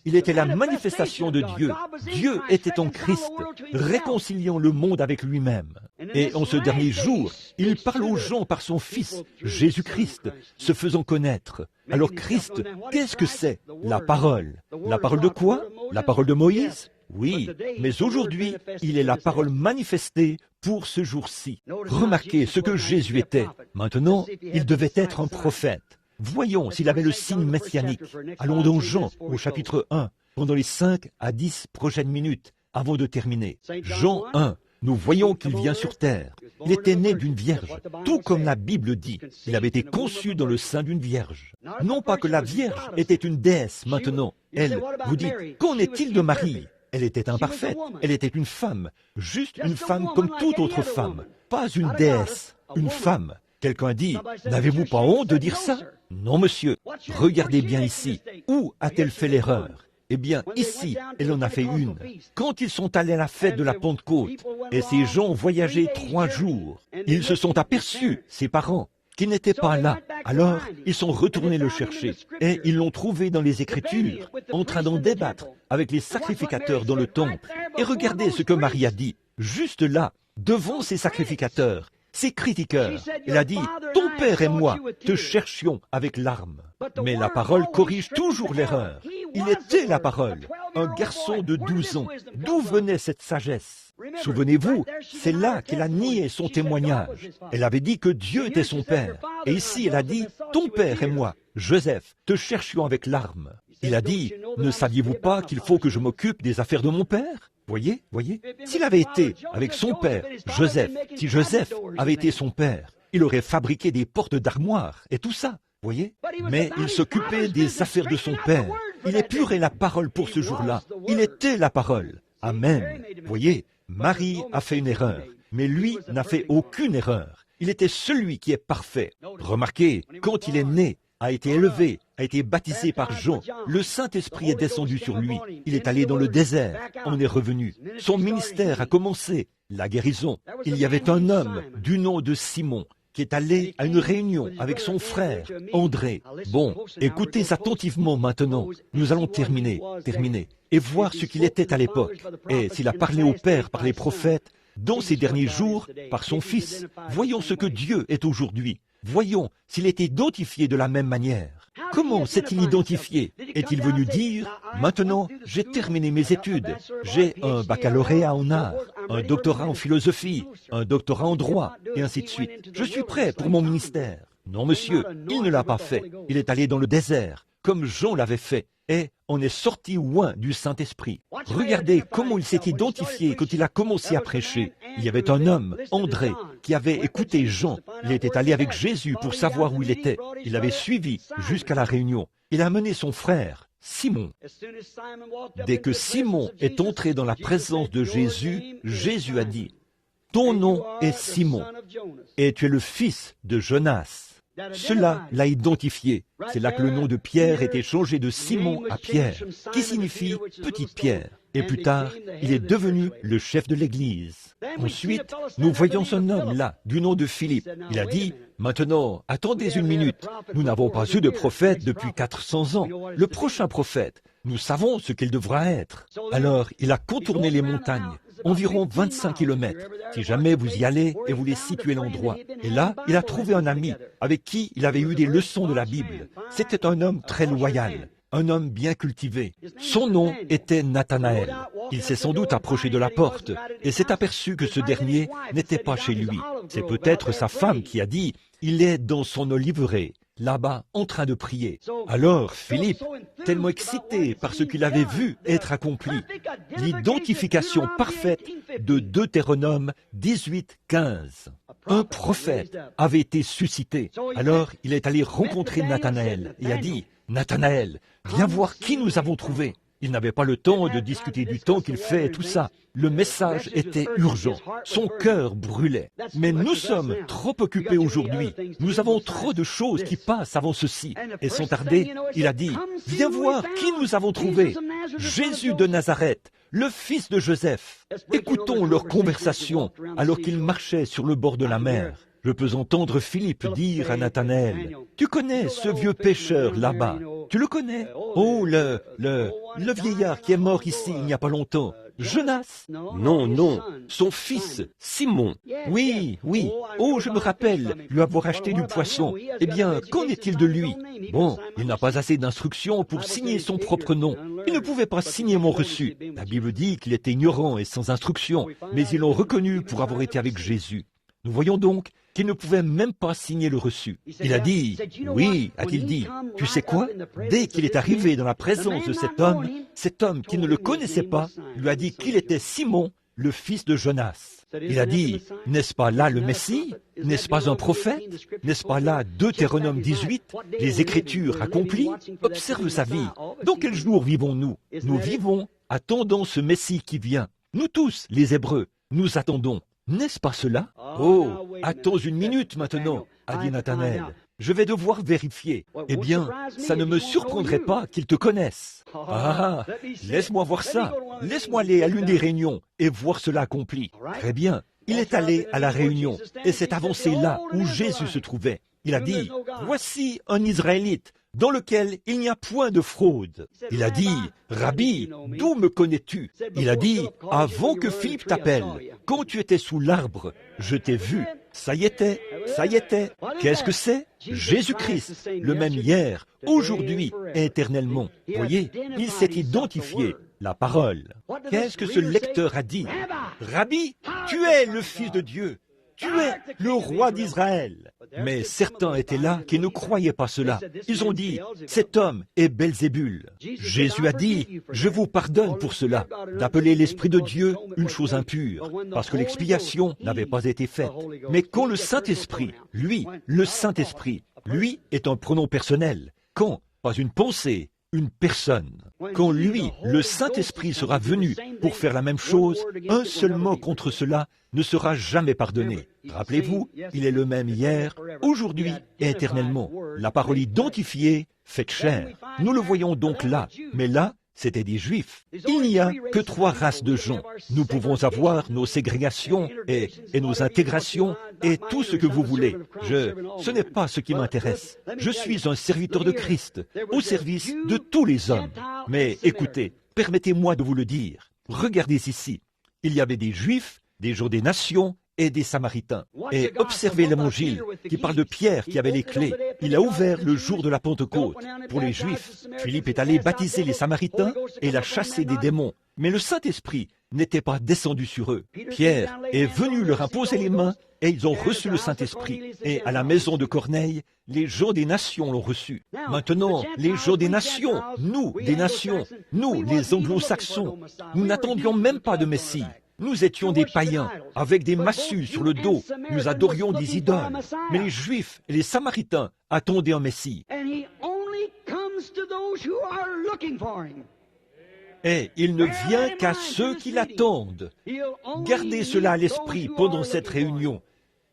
Il était la manifestation de Dieu. Dieu était en Christ, réconciliant le monde avec lui-même. Et en ce dernier jour, il parle aux gens par son Fils, Jésus-Christ, se faisant connaître. Alors Christ, qu'est-ce que c'est? La parole. La parole de quoi? La parole de Moïse? Oui, mais aujourd'hui, il est la parole manifestée pour ce jour-ci. Remarquez ce que Jésus était. Maintenant, il devait être un prophète. Voyons s'il avait le signe messianique. Allons dans Jean, au chapitre 1, pendant les 5 à 10 prochaines minutes, avant de terminer. Jean 1, nous voyons qu'il vient sur terre. Il était né d'une vierge, tout comme la Bible dit. Il avait été conçu dans le sein d'une vierge. Non pas que la vierge était une déesse maintenant. Elle, vous dites, qu'en est-il de Marie? Elle était imparfaite, elle était une femme, juste une femme comme toute autre femme, pas une déesse, une femme. Quelqu'un dit, n'avez-vous pas honte de dire ça? Non, monsieur. Regardez bien ici. Où a-t-elle fait l'erreur? Eh bien, ici, elle en a fait une. Quand ils sont allés à la fête de la Pentecôte, et ces gens ont voyagé 3 jours, ils se sont aperçus, ses parents, qu'ils n'étaient pas là. Alors, ils sont retournés le chercher, et ils l'ont trouvé dans les Écritures, en train d'en débattre avec les sacrificateurs dans le temple. Et regardez ce que Marie a dit, juste là, devant ces sacrificateurs. ses critiqueurs. Elle a dit, ton père et moi te cherchions avec larmes. Mais la parole corrige toujours l'erreur. Il était la parole, un garçon de 12 ans. D'où venait cette sagesse? Souvenez-vous, c'est là qu'elle a nié son témoignage. Elle avait dit que Dieu était son père. Et ici, elle a dit, ton père et moi, Joseph, te cherchions avec larmes. Il a dit, ne saviez-vous pas qu'il faut que je m'occupe des affaires de mon père? Voyez. S'il avait été avec son père, Joseph, si Joseph avait été son père, il aurait fabriqué des portes d'armoire et tout ça. Voyez? Mais il s'occupait des affaires de son père. Il épurait la parole pour ce jour-là. Il était la parole. Amen. Voyez, Marie a fait une erreur, mais lui n'a fait aucune erreur. Il était celui qui est parfait. Remarquez, quand il est né, a été élevé, a été baptisé par Jean, le Saint-Esprit est descendu sur lui. Il est allé dans le désert, on est revenu. Son ministère a commencé, la guérison. Il y avait un homme du nom de Simon qui est allé à une réunion avec son frère, André. Bon, écoutez attentivement maintenant. Nous allons terminer, et voir ce qu'il était à l'époque. Et s'il a parlé au Père par les prophètes, dans ces derniers jours, par son Fils. Voyons ce que Dieu est aujourd'hui. Voyons s'il est identifié de la même manière. Comment s'est-il identifié? Est-il venu dire, maintenant, j'ai terminé mes études, j'ai un baccalauréat en art, un doctorat en philosophie, un doctorat en droit, et ainsi de suite. Je suis prêt pour mon ministère. Non, monsieur, il ne l'a pas fait. Il est allé dans le désert, comme Jean l'avait fait, et on est sorti loin du Saint-Esprit. Regardez comment il s'est identifié quand il a commencé à prêcher. Il y avait un homme, André, qui avait écouté Jean. Il était allé avec Jésus pour savoir où il était. Il l'avait suivi jusqu'à la réunion. Il a amené son frère, Simon. Dès que Simon est entré dans la présence de Jésus, Jésus a dit, « Ton nom est Simon, et tu es le fils de Jonas. » Cela l'a identifié. C'est là que le nom de Pierre était changé de Simon à Pierre, qui signifie « petite Pierre ». Et plus tard, il est devenu le chef de l'Église. Ensuite, nous voyons un homme là, du nom de Philippe. Il a dit, « Maintenant, attendez une minute. Nous n'avons pas eu de prophète depuis 400 ans. Le prochain prophète, nous savons ce qu'il devra être. » Alors, il a contourné les montagnes, environ 25 kilomètres. Si jamais vous y allez et vous voulez situer l'endroit. Et là, il a trouvé un ami avec qui il avait eu des leçons de la Bible. C'était un homme très loyal. Un homme bien cultivé. Son nom était Nathanaël. Il s'est sans doute approché de la porte et s'est aperçu que ce dernier n'était pas chez lui. C'est peut-être sa femme qui a dit, « Il est dans son oliveraie, là-bas, en train de prier. » Alors Philippe, tellement excité par ce qu'il avait vu être accompli, l'identification parfaite de Deutéronome 18:15. Un prophète avait été suscité. Alors il est allé rencontrer Nathanaël et a dit, « Nathanaël, viens voir qui nous avons trouvé. » Il n'avait pas le temps de discuter du temps qu'il fait et tout ça. Le message était urgent. Son cœur brûlait. Mais nous sommes trop occupés aujourd'hui. Nous avons trop de choses qui passent avant ceci. Et sans tarder, il a dit, « Viens voir qui nous avons trouvé. Jésus de Nazareth, le fils de Joseph. » Écoutons leur conversation alors qu'ils marchaient sur le bord de la mer. Je peux entendre Philippe dire à Nathanaël, « Tu connais ce vieux pêcheur là-bas? Tu le connais? Oh, le vieillard qui est mort ici il n'y a pas longtemps. Jonas? Non, son fils, Simon. Oui, oh, je me rappelle lui avoir acheté du poisson. Eh bien, qu'en est-il de lui? Bon, il n'a pas assez d'instructions pour signer son propre nom. Il ne pouvait pas signer mon reçu. La Bible dit qu'il était ignorant et sans instruction, mais ils l'ont reconnu pour avoir été avec Jésus. Nous voyons donc qu'il ne pouvait même pas signer le reçu. Il a dit, « Oui, a-t-il dit, tu sais quoi? Dès qu'il est arrivé dans la présence de cet homme qui ne le connaissait pas, lui a dit qu'il était Simon, le fils de Jonas. Il a dit, « N'est-ce pas là le Messie? N'est-ce pas un prophète? N'est-ce pas là Deutéronome 18, les Écritures accomplies? Observe sa vie. Dans quel jour vivons-nous? Nous vivons attendant ce Messie qui vient. Nous tous, les Hébreux, nous attendons. N'est-ce pas cela? Oh, attends une minute maintenant, a dit Nathanaël. Je vais devoir vérifier. Eh bien, ça ne me surprendrait pas qu'il te connaisse. Ah, laisse-moi voir ça. Laisse-moi aller à l'une des réunions et voir cela accompli. Très bien. Il est allé à la réunion et s'est avancé là où Jésus se trouvait. Il a dit, « Voici un Israélite dans lequel il n'y a point de fraude. » Il a dit, « Rabbi, d'où me connais-tu? » Il a dit, « Avant que Philippe t'appelle, quand tu étais sous l'arbre, je t'ai vu. » Ça y était, ça y était. Qu'est-ce que c'est? Jésus-Christ, le même hier, aujourd'hui et éternellement. Voyez, il s'est identifié, la parole. Qu'est-ce que ce lecteur a dit? Rabbi, tu es le Fils de Dieu. Tu es le roi d'Israël. Mais certains étaient là qui ne croyaient pas cela. Ils ont dit, cet homme est Belzébul. Jésus a dit, je vous pardonne pour cela, d'appeler l'Esprit de Dieu une chose impure, parce que l'expiation n'avait pas été faite. Mais quand le Saint-Esprit, lui, le Saint-Esprit, lui est un pronom personnel. Quand? Pas une pensée, une personne. Quand lui, le Saint-Esprit, sera venu pour faire la même chose, un seul mot contre cela ne sera jamais pardonné. Rappelez-vous, il est le même hier, aujourd'hui et éternellement. La parole identifiée, faite chair. Nous le voyons donc là, mais là, c'était des Juifs. Il n'y a que 3 races de gens. Nous pouvons avoir nos ségrégations et nos intégrations et tout ce que vous voulez. Ce n'est pas ce qui m'intéresse. Je suis un serviteur de Christ, au service de tous les hommes. Mais écoutez, permettez-moi de vous le dire. Regardez ici. Il y avait des Juifs, des gens des nations et des Samaritains. Et observez l'évangile qui parle de Pierre qui avait les clés. Il a ouvert le jour de la Pentecôte pour les Juifs. Philippe est allé baptiser les Samaritains et il a chassé des démons. Mais le Saint-Esprit n'était pas descendu sur eux. Pierre est venu leur imposer les mains et ils ont reçu le Saint-Esprit. Et à la maison de Corneille, les gens des nations l'ont reçu. Maintenant, les gens des nations, nous, des nations, nous, les anglo-saxons, nous n'attendions même pas de Messie. Nous étions des païens, avec des massues sur le dos. Nous adorions des idoles. Mais les Juifs et les Samaritains attendaient un Messie. Et il ne vient qu'à ceux qui l'attendent. Gardez cela à l'esprit pendant cette réunion.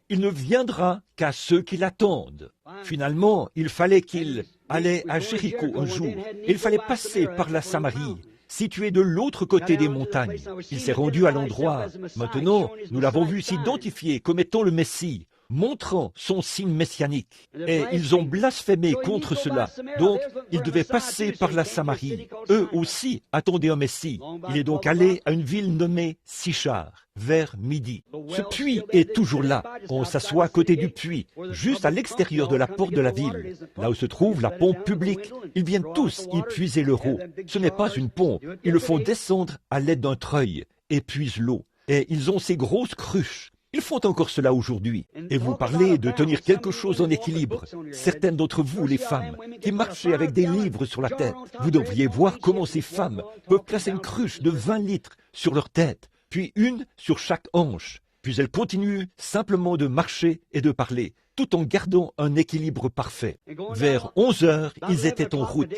Il ne viendra qu'à ceux qui l'attendent. Finalement, il fallait qu'il allait à Jéricho un jour. Il fallait passer par la Samarie, situé de l'autre côté des montagnes. Il s'est rendu à l'endroit. Maintenant, nous l'avons vu s'identifier comme étant le Messie, montrant son signe messianique. Et ils ont blasphémé contre cela. Donc, il devait passer par la Samarie. Eux aussi attendaient un Messie. Il est donc allé à une ville nommée Sichar, vers midi. Ce puits est toujours là. On s'assoit à côté du puits, juste à l'extérieur de la porte de la ville, là où se trouve la pompe publique. Ils viennent tous y puiser leur eau. Ce n'est pas une pompe. Ils le font descendre à l'aide d'un treuil et puisent l'eau. Et ils ont ces grosses cruches. Ils font encore cela aujourd'hui. Et vous parlez de tenir quelque chose en équilibre. Certaines d'entre vous, les femmes, qui marchez avec des livres sur la tête, vous devriez voir comment ces femmes peuvent placer une cruche de 20 litres sur leur tête, puis une sur chaque hanche. Puis elles continuent simplement de marcher et de parler, tout en gardant un équilibre parfait. Vers 11 heures, ils étaient en route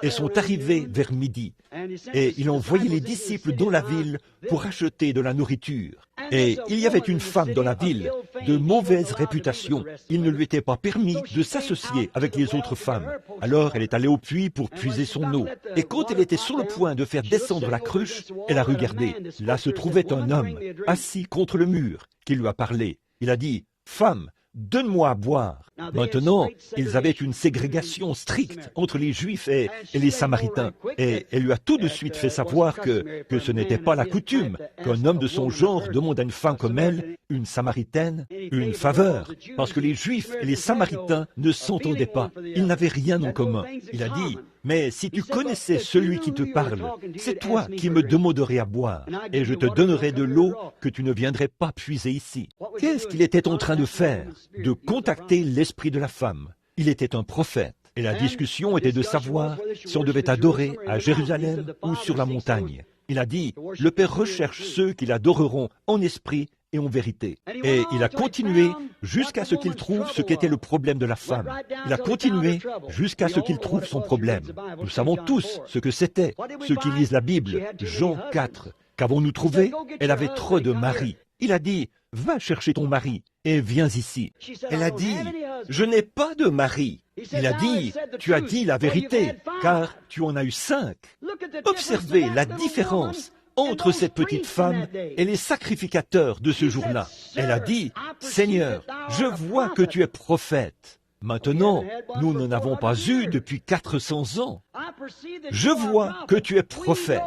et sont arrivés vers midi. Et il envoyait les disciples dans la ville pour acheter de la nourriture. Et il y avait une femme dans la ville de mauvaise réputation. Il ne lui était pas permis de s'associer avec les autres femmes. Alors elle est allée au puits pour puiser son eau. Et quand elle était sur le point de faire descendre la cruche, elle a regardé. Là se trouvait un homme, assis contre le mur, qui lui a parlé. Il a dit, « Femme, donne-moi à boire. » Maintenant, ils avaient une ségrégation stricte entre les Juifs et les Samaritains. Et elle lui a tout de suite fait savoir que ce n'était pas la coutume qu'un homme de son genre demande à une femme comme elle, une Samaritaine, une faveur. Parce que les Juifs et les Samaritains ne s'entendaient pas. Ils n'avaient rien en commun. Il a dit, « Mais si tu connaissais celui qui te parle, c'est toi qui me demanderais à boire, et je te donnerais de l'eau que tu ne viendrais pas puiser ici. » Qu'est-ce qu'il était en train de faire? De contacter l'esprit de la femme. Il était un prophète. Et la discussion était de savoir si on devait adorer à Jérusalem ou sur la montagne. Il a dit, le Père recherche ceux qui l'adoreront en esprit et en vérité. Et il a continué jusqu'à ce qu'il trouve ce qu'était le problème de la femme. Il a continué jusqu'à ce qu'il trouve son problème. Nous savons tous ce que c'était. Ceux qui lisent la Bible, Jean 4. Qu'avons-nous trouvé? Elle avait trop de maris. Il a dit, va chercher ton mari et viens ici. Elle a dit, je n'ai pas de mari. Il a dit, tu as dit la vérité, car tu en as eu 5. Observez la différence entre cette petite femme et les sacrificateurs de ce jour-là. Elle a dit, Seigneur, je vois que tu es prophète. Maintenant, nous n'en avons pas eu depuis 400 ans. Je vois que tu es prophète.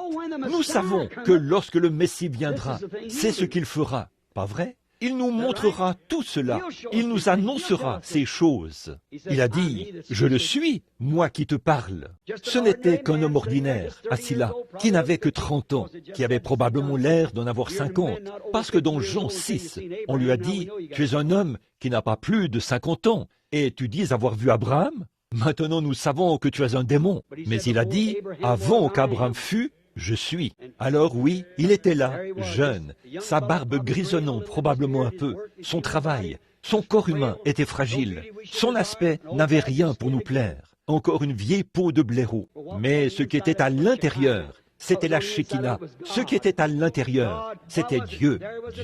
Nous savons que lorsque le Messie viendra, c'est ce qu'il fera. Pas vrai? Il nous montrera tout cela. Il nous annoncera ces choses. Il a dit, « Je le suis, moi qui te parle. » Ce n'était qu'un homme ordinaire, assis là, qui n'avait que 30 ans, qui avait probablement l'air d'en avoir 50, parce que dans Jean 6, on lui a dit, « Tu es un homme qui n'a pas plus de 50 ans, et tu dis avoir vu Abraham ? Maintenant nous savons que tu es un démon. » Mais il a dit, « Avant qu'Abraham fût, je suis. » Alors oui, il était là, jeune, sa barbe grisonnant probablement un peu, son travail, son corps humain était fragile, son aspect n'avait rien pour nous plaire, encore une vieille peau de blaireau. Mais ce qui était à l'intérieur, c'était la Shekinah. Ce qui était à l'intérieur, c'était Dieu.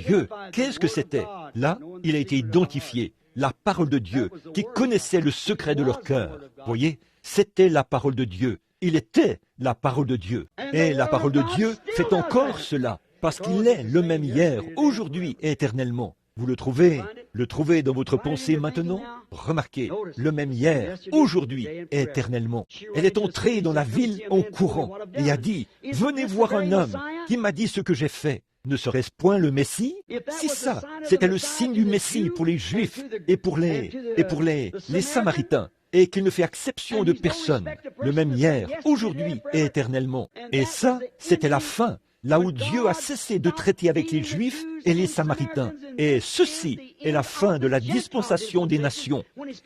Dieu, qu'est-ce que c'était? Là, il a été identifié, la parole de Dieu, qui connaissait le secret de leur cœur. Voyez, c'était la parole de Dieu. Il était la parole de Dieu. Et la parole de Dieu fait encore cela, parce qu'il est le même hier, aujourd'hui et éternellement. Vous le trouvez dans votre pensée maintenant? Remarquez, le même hier, aujourd'hui et éternellement. Elle est entrée dans la ville en courant et a dit, « Venez voir un homme qui m'a dit ce que j'ai fait. » Ne serait-ce point le Messie? Si ça, c'était le signe du Messie pour les Juifs et pour les Samaritains, et qu'il ne fait exception de personne, le même hier, aujourd'hui et éternellement. Et ça, c'était la fin, là où Dieu a cessé de traiter avec les Juifs et les Samaritains. Et ceci est la fin de la dispensation des nations,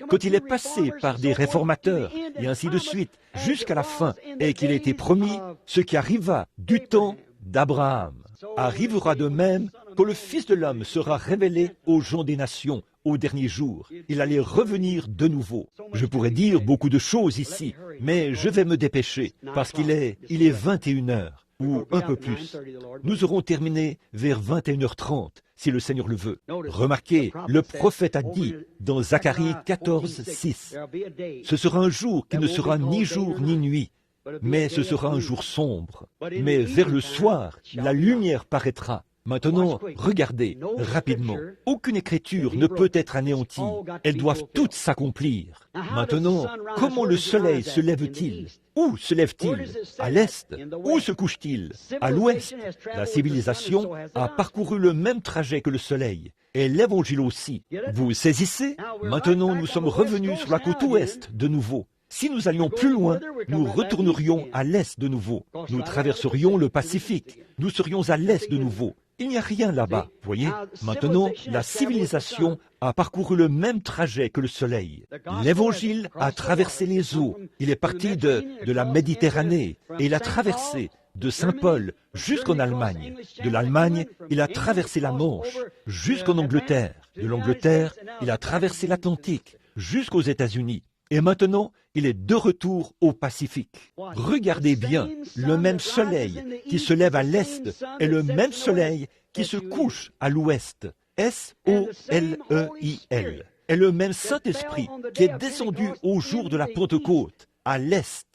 quand il est passé par des réformateurs, et ainsi de suite, jusqu'à la fin, et qu'il a été promis, ce qui arriva du temps d'Abraham arrivera de même quand le Fils de l'homme sera révélé aux gens des nations au dernier jour. Il allait revenir de nouveau. Je pourrais dire beaucoup de choses ici, mais je vais me dépêcher, parce qu'il est 21 heures, ou un peu plus. Nous aurons terminé vers 21h30, si le Seigneur le veut. Remarquez, le prophète a dit dans Zacharie 14, 6, « Ce sera un jour qui ne sera ni jour ni nuit, mais ce sera un jour sombre. Mais vers le soir, la lumière paraîtra. » Maintenant, regardez, rapidement. Aucune écriture ne peut être anéantie. Elles doivent toutes s'accomplir. Maintenant, comment le soleil se lève-t-il? Où se lève-t-il? À l'est. Où se couche-t-il? À l'ouest. La civilisation a parcouru le même trajet que le soleil. Et l'Évangile aussi. Vous saisissez? Maintenant, nous sommes revenus sur la côte ouest de nouveau. Si nous allions plus loin, nous retournerions à l'est de nouveau. Nous traverserions le Pacifique. Nous serions à l'est de nouveau. Il n'y a rien là-bas, voyez. Maintenant, la civilisation a parcouru le même trajet que le soleil. L'Évangile a traversé les eaux. Il est parti de la Méditerranée et il a traversé de Saint-Paul jusqu'en Allemagne. De l'Allemagne, il a traversé la Manche jusqu'en Angleterre. De l'Angleterre, il a traversé l'Atlantique jusqu'aux États-Unis. Et maintenant, il est de retour au Pacifique. Regardez bien, le même soleil qui se lève à l'est est le même soleil qui se couche à l'ouest. S-O-L-E-I-L. Est le même Saint-Esprit qui est descendu au jour de la Pentecôte, à l'est.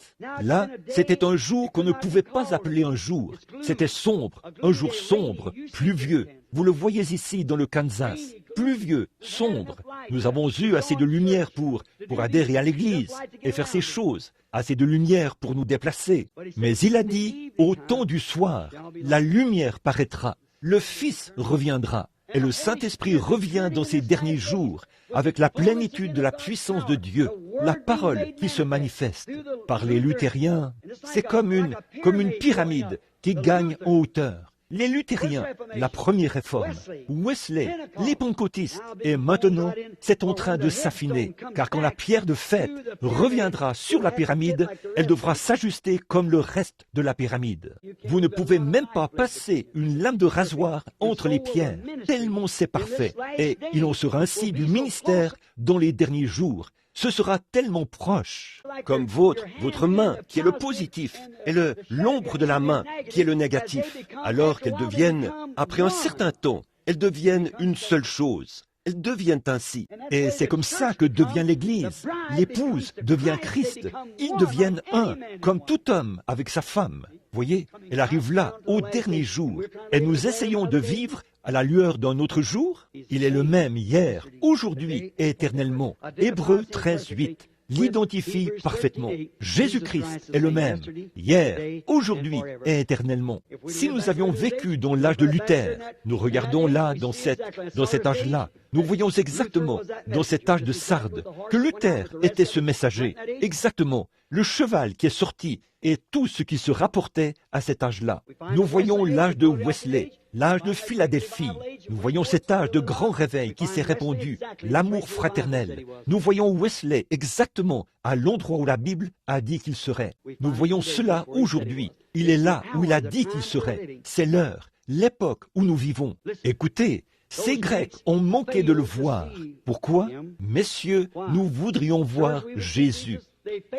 Là, c'était un jour qu'on ne pouvait pas appeler un jour. C'était sombre, un jour sombre, pluvieux. Vous le voyez ici dans le Kansas. Pluvieux, sombre. Nous avons eu assez de lumière pour adhérer à l'église et faire ces choses, assez de lumière pour nous déplacer. Mais il a dit, au temps du soir, la lumière paraîtra, le Fils reviendra, et le Saint-Esprit revient dans ces derniers jours, avec la plénitude de la puissance de Dieu, la parole qui se manifeste. Par les luthériens, c'est comme une pyramide qui gagne en hauteur. Les luthériens, la première réforme, Wesley, les pentecôtistes, et maintenant, c'est en train de s'affiner, car quand la pierre de fête reviendra sur la pyramide, elle devra s'ajuster comme le reste de la pyramide. Vous ne pouvez même pas passer une lame de rasoir entre les pierres, tellement c'est parfait, et il en sera ainsi du ministère dans les derniers jours. Ce sera tellement proche, comme votre main qui est le positif et l'ombre de la main qui est le négatif, alors qu'elles deviennent, après un certain temps, elles deviennent une seule chose. Elles deviennent ainsi. Et c'est comme ça que devient l'Église. L'épouse devient Christ. Ils deviennent un, comme tout homme avec sa femme. Voyez, elle arrive là, au dernier jour. Et nous essayons de vivre à la lueur d'un autre jour. Il est le même hier, aujourd'hui et éternellement. Hébreux 13, 8. l'identifie parfaitement. Jésus-Christ est le même, hier, aujourd'hui et éternellement. Si nous avions vécu dans l'âge de Luther, nous regardons là, dans cet âge-là, nous voyons exactement, dans cet âge de Sardes, que Luther était ce messager, exactement, le cheval qui est sorti et tout ce qui se rapportait à cet âge-là. Nous voyons l'âge de Wesley, l'âge de Philadelphie. Nous voyons cet âge de grand réveil qui s'est répandu, l'amour fraternel. Nous voyons Wesley exactement à l'endroit où la Bible a dit qu'il serait. Nous voyons cela aujourd'hui. Il est là où il a dit qu'il serait. C'est l'heure, l'époque où nous vivons. Écoutez, ces Grecs ont manqué de le voir. Pourquoi? Messieurs, nous voudrions voir Jésus.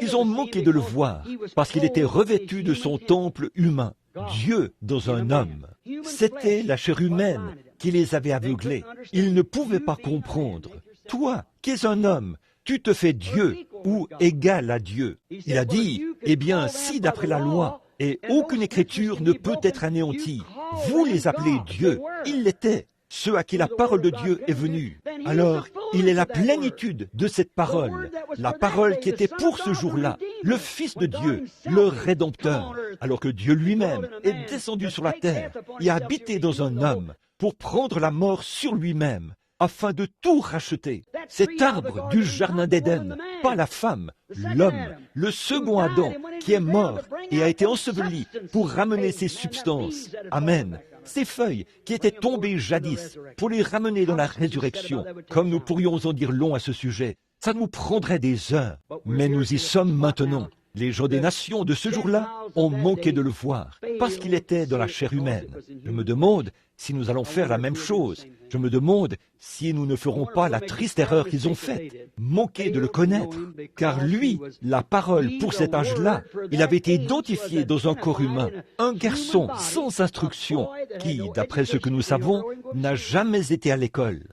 Ils ont manqué de le voir parce qu'il était revêtu de son temple humain, Dieu dans un homme. C'était la chair humaine qui les avait aveuglés. Ils ne pouvaient pas comprendre. Toi, qui es un homme, tu te fais Dieu ou égal à Dieu. Il a dit, eh bien, si d'après la loi, et aucune écriture ne peut être anéantie, vous les appelez Dieu. Il l'était. Ceux à qui la parole de Dieu est venue. Alors, il est la plénitude de cette parole, la parole qui était pour ce jour-là, le Fils de Dieu, le Rédempteur, alors que Dieu lui-même est descendu sur la terre et a habité dans un homme pour prendre la mort sur lui-même, afin de tout racheter. Cet arbre du Jardin d'Éden, pas la femme, l'homme, le second Adam, qui est mort et a été enseveli pour ramener ses substances. Amen. Ces feuilles qui étaient tombées jadis pour les ramener dans la résurrection, comme nous pourrions en dire long à ce sujet, ça nous prendrait des heures, mais nous y sommes maintenant. Les gens des nations de ce jour-là ont manqué de le voir, parce qu'il était dans la chair humaine. Je me demande si nous allons faire la même chose. Je me demande si nous ne ferons pas la triste erreur qu'ils ont faite, manquer de le connaître. Car lui, la parole pour cet âge-là, il avait été identifié dans un corps humain, un garçon sans instruction, qui, d'après ce que nous savons, n'a jamais été à l'école.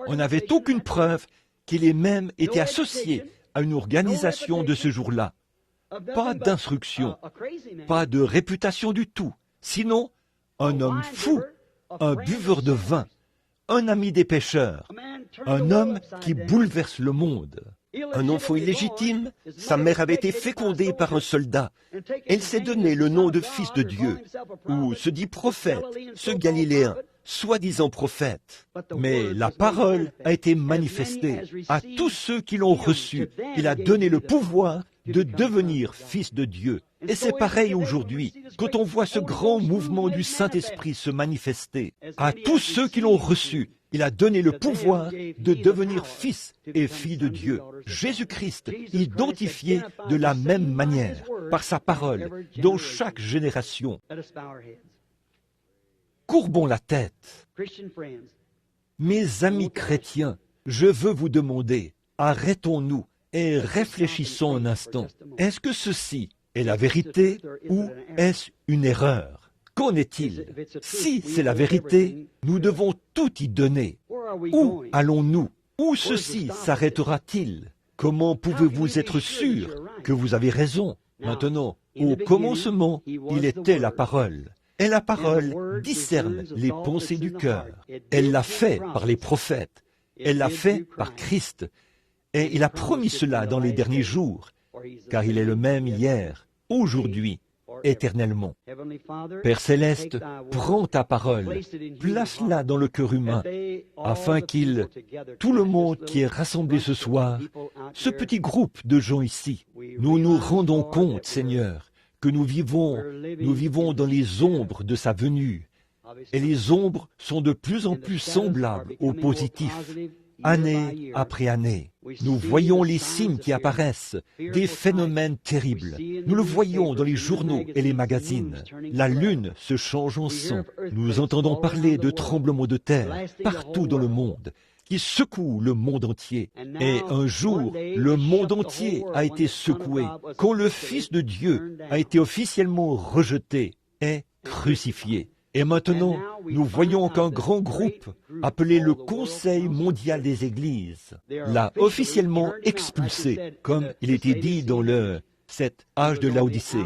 On n'avait aucune preuve qu'il ait même été associé à une organisation de ce jour-là. Pas d'instruction, pas de réputation du tout. Sinon, un homme fou, un buveur de vin, un ami des pécheurs, un homme qui bouleverse le monde. Un enfant illégitime, sa mère avait été fécondée par un soldat. Elle s'est donné le nom de fils de Dieu, ou se dit prophète, ce Galiléen, soi-disant prophète. Mais la parole a été manifestée à tous ceux qui l'ont reçue. Il a donné le pouvoir de devenir fils de Dieu. Et c'est pareil aujourd'hui, quand on voit ce grand mouvement du Saint-Esprit se manifester. À tous ceux qui l'ont reçu, il a donné le pouvoir de devenir fils et filles de Dieu. Jésus-Christ, identifié de la même manière, par sa parole, dans chaque génération. Courbons la tête. Mes amis chrétiens, je veux vous demander, arrêtons-nous et réfléchissons un instant. Est-ce que ceci est la vérité ou est-ce une erreur? Qu'en est-il? Si c'est la vérité, nous devons tout y donner. Où allons-nous? Où ceci s'arrêtera-t-il? Comment pouvez-vous être sûr que vous avez raison? Maintenant, au commencement, il était la parole. Et la parole discerne les pensées du cœur. Elle l'a fait par les prophètes. Elle l'a fait par Christ. Et il a promis cela dans les derniers jours, car il est le même hier, aujourd'hui, éternellement. Père Céleste, prends ta parole, place-la dans le cœur humain, afin tout le monde qui est rassemblé ce soir, ce petit groupe de gens ici, nous nous rendons compte, Seigneur, que nous vivons dans les ombres de sa venue, et les ombres sont de plus en plus semblables au positif. Année après année, nous voyons les signes qui apparaissent, des phénomènes terribles. Nous le voyons dans les journaux et les magazines. La lune se change en sang. Nous entendons parler de tremblements de terre partout dans le monde, qui secouent le monde entier. Et un jour, le monde entier a été secoué, quand le Fils de Dieu a été officiellement rejeté et crucifié. Et maintenant, nous voyons qu'un grand groupe, appelé le Conseil mondial des Églises, l'a officiellement expulsé, comme il était dit dans cet âge de Laodicée.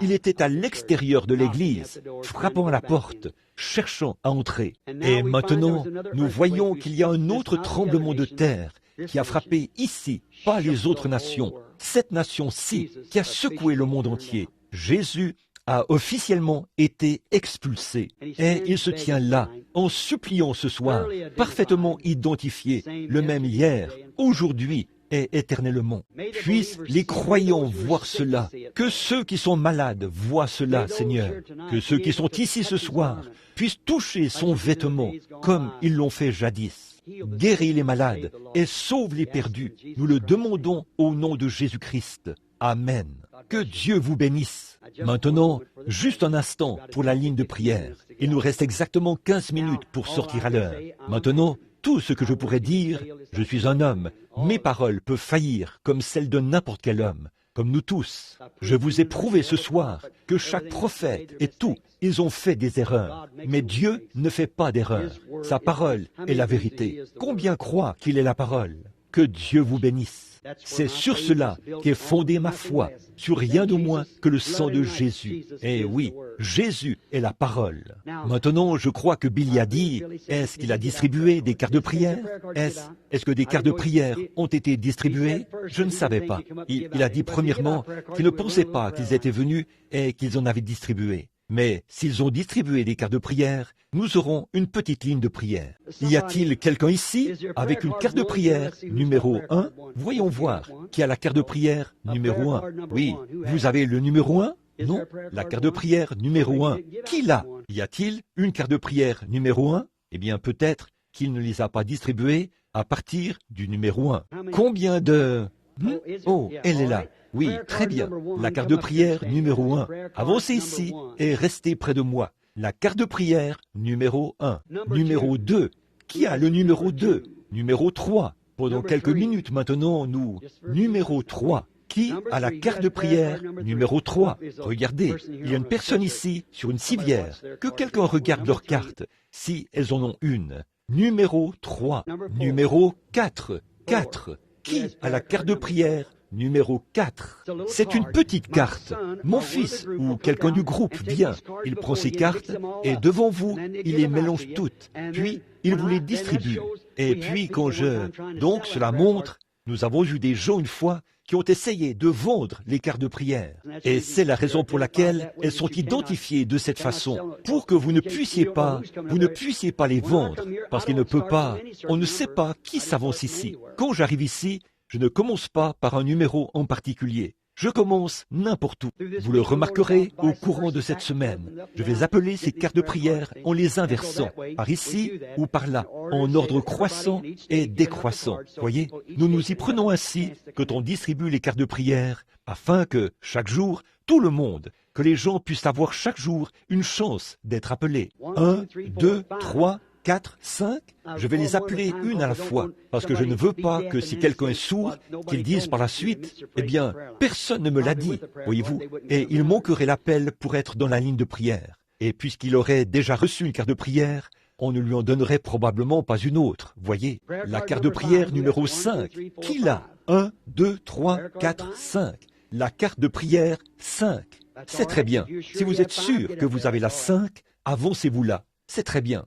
Il était à l'extérieur de l'Église, frappant à la porte, cherchant à entrer. Et maintenant, nous voyons qu'il y a un autre tremblement de terre qui a frappé ici, pas les autres nations. Cette nation-ci qui a secoué le monde entier. Jésus a officiellement été expulsé. Et il se tient là, en suppliant ce soir, parfaitement identifié, le même hier, aujourd'hui et éternellement. Puissent les croyants voir cela, que ceux qui sont malades voient cela, Seigneur, que ceux qui sont ici ce soir puissent toucher son vêtement comme ils l'ont fait jadis. Guéris les malades et sauve les perdus. Nous le demandons au nom de Jésus-Christ. Amen. Que Dieu vous bénisse. Maintenant, juste un instant pour la ligne de prière. Il nous reste exactement 15 minutes pour sortir à l'heure. Maintenant, tout ce que je pourrais dire, je suis un homme. Mes paroles peuvent faillir comme celles de n'importe quel homme, comme nous tous. Je vous ai prouvé ce soir que chaque prophète et tout, ils ont fait des erreurs. Mais Dieu ne fait pas d'erreurs. Sa parole est la vérité. Combien croient qu'il est la parole? Que Dieu vous bénisse. C'est sur cela qu'est fondée ma foi, sur rien de moins que le sang de Jésus. Et oui, Jésus est la parole. Maintenant, je crois que Billy a dit, est-ce qu'il a distribué des cartes de prière? Est-ce que des cartes de prière ont été distribuées? Je ne savais pas. Il a dit premièrement qu'il ne pensait pas qu'ils étaient venus et qu'ils en avaient distribué. Mais s'ils ont distribué des cartes de prière, nous aurons une petite ligne de prière. Y a-t-il quelqu'un ici avec une carte de prière numéro 1? Voyons voir qui a la carte de prière numéro 1. Oui, vous avez le numéro 1? Non, la carte de prière numéro 1. Qui l'a? Y a-t-il une carte de prière numéro 1? Eh bien, peut-être qu'il ne les a pas distribuées à partir du numéro 1. Combien de... Oh, elle est là. Oui, très bien. La carte de prière numéro 1. Avancez ici et restez près de moi. La carte de prière numéro 1. Numéro 2. Qui a le numéro 2? Numéro 3. Pendant quelques minutes maintenant, nous... Numéro 3. Qui a la carte de prière numéro 3? Regardez, il y a une personne ici sur une civière. Que quelqu'un regarde leur carte, si elles en ont une. Numéro 3. Numéro 4. 4. Qui a la carte de prière numéro 4. C'est une petite carte. Mon fils ou quelqu'un du groupe vient, il prend ses cartes et devant vous, il les mélange toutes. Puis, il vous les distribue. Et puis, Donc, cela montre, nous avons eu des gens une fois qui ont essayé de vendre les cartes de prière. Et c'est la raison pour laquelle elles sont identifiées de cette façon, pour que vous ne puissiez pas les vendre, parce qu'il ne peut pas, on ne sait pas qui s'avance ici. Quand j'arrive ici, je ne commence pas par un numéro en particulier. Je commence n'importe où. Vous le remarquerez au courant de cette semaine. Je vais appeler ces cartes de prière en les inversant, par ici ou par là, en ordre croissant et décroissant. Voyez, nous nous y prenons ainsi quand on distribue les cartes de prière, afin que, chaque jour, tout le monde, que les gens puissent avoir chaque jour une chance d'être appelés. 1, 2, 3, 4, 5, je vais les appeler une à la fois, parce que je ne veux pas que si quelqu'un est sourd, qu'ils disent par la suite, eh bien, personne ne me l'a dit, voyez-vous, et il manquerait l'appel pour être dans la ligne de prière. Et puisqu'il aurait déjà reçu une carte de prière, on ne lui en donnerait probablement pas une autre, voyez. La carte de prière numéro 5, qui l'a? 1, 2, 3, 4, 5. La carte de prière 5. C'est très bien. Si vous êtes sûr que vous avez la 5, avancez-vous là. C'est très bien.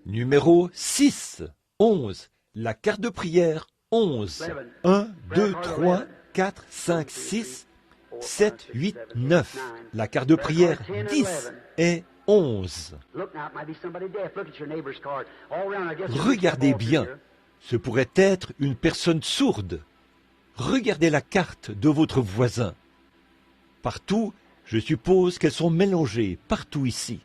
Numéro 6, 11. La carte de prière 11. 1, 2, 3, 4, 5, 6, 7, 8, 9. La carte de prière 10 et 11. Regardez bien. Ce pourrait être une personne sourde. Regardez la carte de votre voisin. Partout, je suppose qu'elles sont mélangées, partout ici.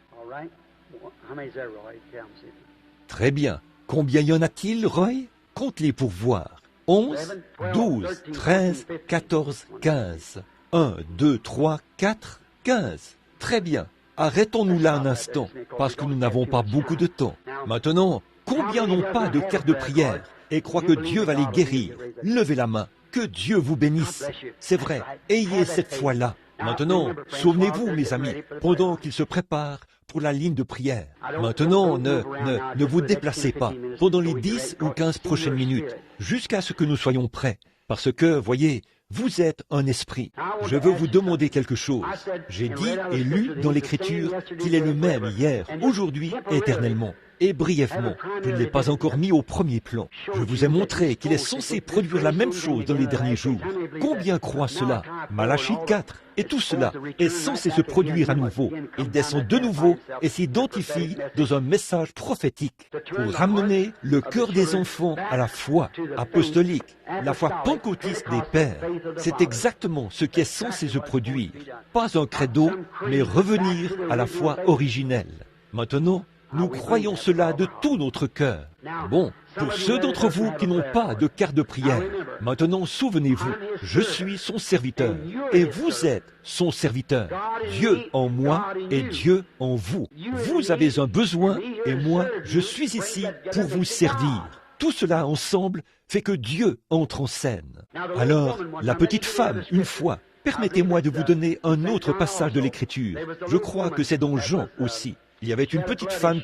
Très bien. Combien y en a-t-il, Roy? Compte-les pour voir. 11, 12, 13, 14, 15. 1, 2, 3, 4, 15. Très bien. Arrêtons-nous là un instant, parce que nous n'avons pas beaucoup de temps. Maintenant, combien n'ont pas de carte de prière et croient que Dieu va les guérir? Levez la main. Que Dieu vous bénisse. C'est vrai. Ayez cette foi-là. Maintenant, souvenez-vous, mes amis, pendant qu'ils se préparent pour la ligne de prière. Maintenant, ne vous déplacez pas pendant les 10 ou 15 prochaines minutes, jusqu'à ce que nous soyons prêts. Parce que, voyez, vous êtes un esprit. Je veux vous demander quelque chose. J'ai dit et lu dans l'Écriture qu'il est le même hier, aujourd'hui et éternellement. Et brièvement, je ne l'ai pas encore mis au premier plan. Je vous ai montré qu'il est censé produire la même chose dans les derniers jours. Combien croient cela? Malachie 4. Et tout cela est censé se produire à nouveau. Il descend de nouveau et s'identifie dans un message prophétique pour ramener le cœur des enfants à la foi apostolique, la foi pentecôtiste des pères. C'est exactement ce qui est censé se produire. Pas un credo, mais revenir à la foi originelle. Maintenant, nous croyons cela de tout notre cœur. Bon, pour ceux d'entre vous qui n'ont pas de carte de prière, maintenant souvenez-vous, je suis son serviteur et vous êtes son serviteur. Dieu en moi et Dieu en vous. Vous avez un besoin et moi, je suis ici pour vous servir. Tout cela ensemble fait que Dieu entre en scène. Alors, la petite femme, une fois, permettez-moi de vous donner un autre passage de l'Écriture. Je crois que c'est dans Jean aussi. Il y avait une petite femme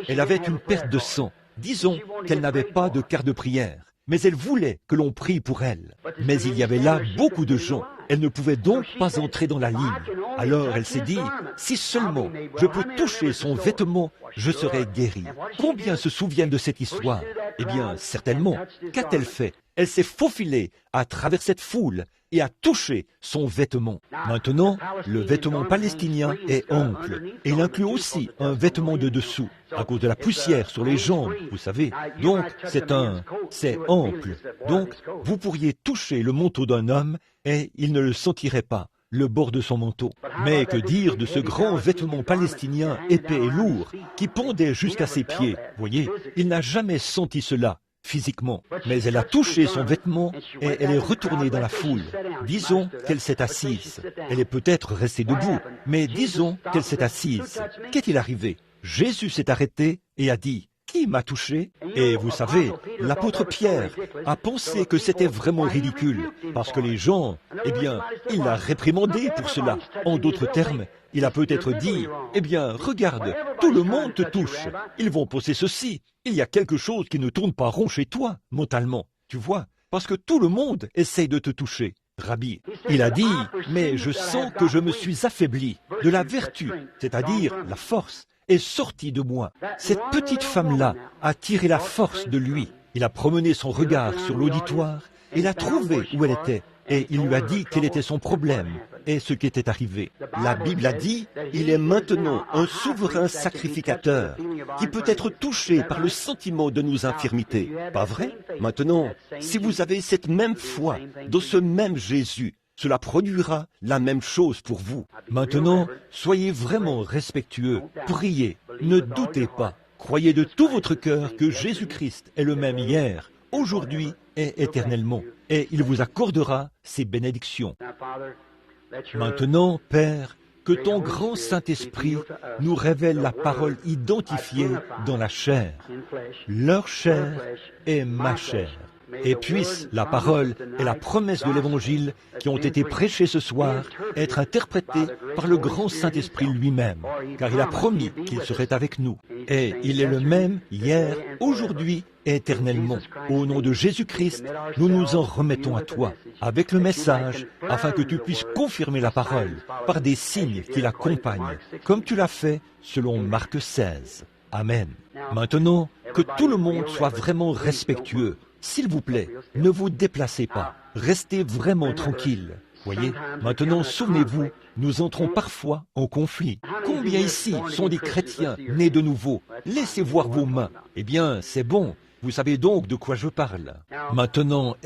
elle avait une perte de sang. Disons qu'elle n'avait pas de carte de prière, mais elle voulait que l'on prie pour elle. Mais il y avait là beaucoup de gens. Elle ne pouvait donc pas entrer dans la ligne. Alors elle s'est dit, si seulement je peux toucher son vêtement, je serai guérie. Combien se souviennent de cette histoire? Eh bien, certainement. Qu'a-t-elle fait? Elle s'est faufilée à travers cette foule et a touché son vêtement. Maintenant, le vêtement palestinien est ample et il inclut aussi un vêtement de dessous à cause de la poussière sur les jambes, vous savez. Donc, c'est ample. Donc, vous pourriez toucher le manteau d'un homme et il ne le sentirait pas, le bord de son manteau. Mais que dire de ce grand vêtement palestinien épais et lourd qui pendait jusqu'à ses pieds? Voyez, il n'a jamais senti cela physiquement, mais elle a touché son vêtement et elle est retournée dans la foule. Disons qu'elle s'est assise. Elle est peut-être restée debout, mais disons qu'elle s'est assise. Qu'est-il arrivé? Jésus s'est arrêté et a dit, « Qui m'a touché ?» Et vous savez, l'apôtre Pierre a pensé que c'était vraiment ridicule, parce que les gens, eh bien, il l'a réprimandé pour cela. En d'autres termes, il a peut-être dit, « Eh bien, regarde, tout le monde te touche. Ils vont penser ceci. Il y a quelque chose qui ne tourne pas rond chez toi, mentalement. Tu vois, parce que tout le monde essaye de te toucher. » Rabbi, il a dit, « Mais je sens que je me suis affaibli. De la vertu, c'est-à-dire la force, est sortie de moi. » Cette petite femme-là a tiré la force de lui. Il a promené son regard sur l'auditoire et l'a trouvée où elle était. Et il lui a dit quel était son problème et ce qui était arrivé. La Bible a dit, il est maintenant un souverain sacrificateur qui peut être touché par le sentiment de nos infirmités. Pas vrai? Maintenant, si vous avez cette même foi dans ce même Jésus, cela produira la même chose pour vous. Maintenant, soyez vraiment respectueux, priez, ne doutez pas. Croyez de tout votre cœur que Jésus-Christ est le même hier, aujourd'hui et éternellement, et il vous accordera ses bénédictions. Maintenant, Père, que ton grand Saint-Esprit nous révèle la parole identifiée dans la chair. Leur chair est ma chair. Et puisse la parole et la promesse de l'Évangile qui ont été prêchées ce soir être interprétées par le grand Saint-Esprit lui-même, car il a promis qu'il serait avec nous. Et il est le même hier, aujourd'hui et éternellement. Au nom de Jésus-Christ, nous nous en remettons à toi, avec le message, afin que tu puisses confirmer la parole par des signes qui l'accompagnent, comme tu l'as fait selon Marc 16. Amen. Maintenant, que tout le monde soit vraiment respectueux. S'il vous plaît, ne vous déplacez pas. Restez vraiment tranquille. Voyez, maintenant souvenez-vous, nous entrons parfois en conflit. Combien ici sont des chrétiens nés de nouveau? Laissez voir vos mains. Eh bien, c'est bon. Vous savez donc de quoi je parle. Maintenant,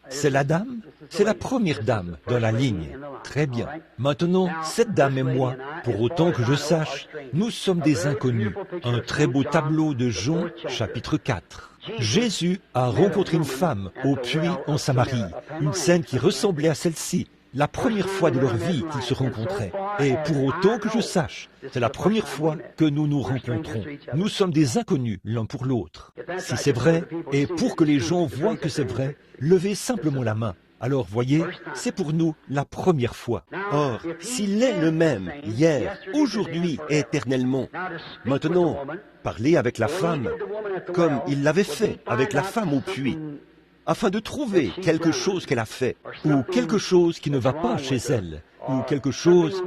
c'est la dame? C'est la première dame dans la ligne. Très bien. Maintenant, cette dame et moi, pour autant que je sache, nous sommes des inconnus. Un très beau tableau de Jean, chapitre 4. Jésus a rencontré une femme au puits en Samarie, une scène qui ressemblait à celle-ci, la première fois de leur vie qu'ils se rencontraient. Et pour autant que je sache, c'est la première fois que nous nous rencontrons. Nous sommes des inconnus l'un pour l'autre. Si c'est vrai, et pour que les gens voient que c'est vrai, levez simplement la main. Alors, voyez, c'est pour nous la première fois. Or, s'il est le même hier, aujourd'hui et éternellement, maintenant, parlez avec la femme comme il l'avait fait avec la femme au puits, afin de trouver quelque chose qu'elle a fait, ou quelque chose qui ne va pas chez elle, ou quelque chose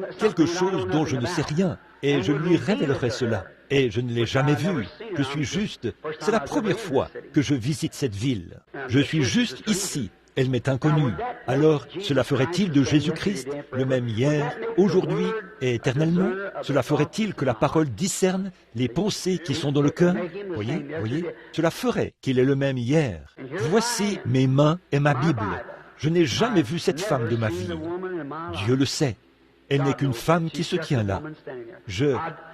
dont je ne sais rien, et je lui révélerai cela. Et je ne l'ai jamais vue. Je suis juste... C'est la première fois que je visite cette ville. Je suis juste ici. Elle m'est inconnue. Alors, cela ferait-il de Jésus-Christ le même hier, aujourd'hui et éternellement? Cela ferait-il que la parole discerne les pensées qui sont dans le cœur? Voyez? Cela ferait qu'il est le même hier. Voici mes mains et ma Bible. Je n'ai jamais vu cette femme de ma vie. Dieu le sait. Elle n'est qu'une femme qui se tient là. Je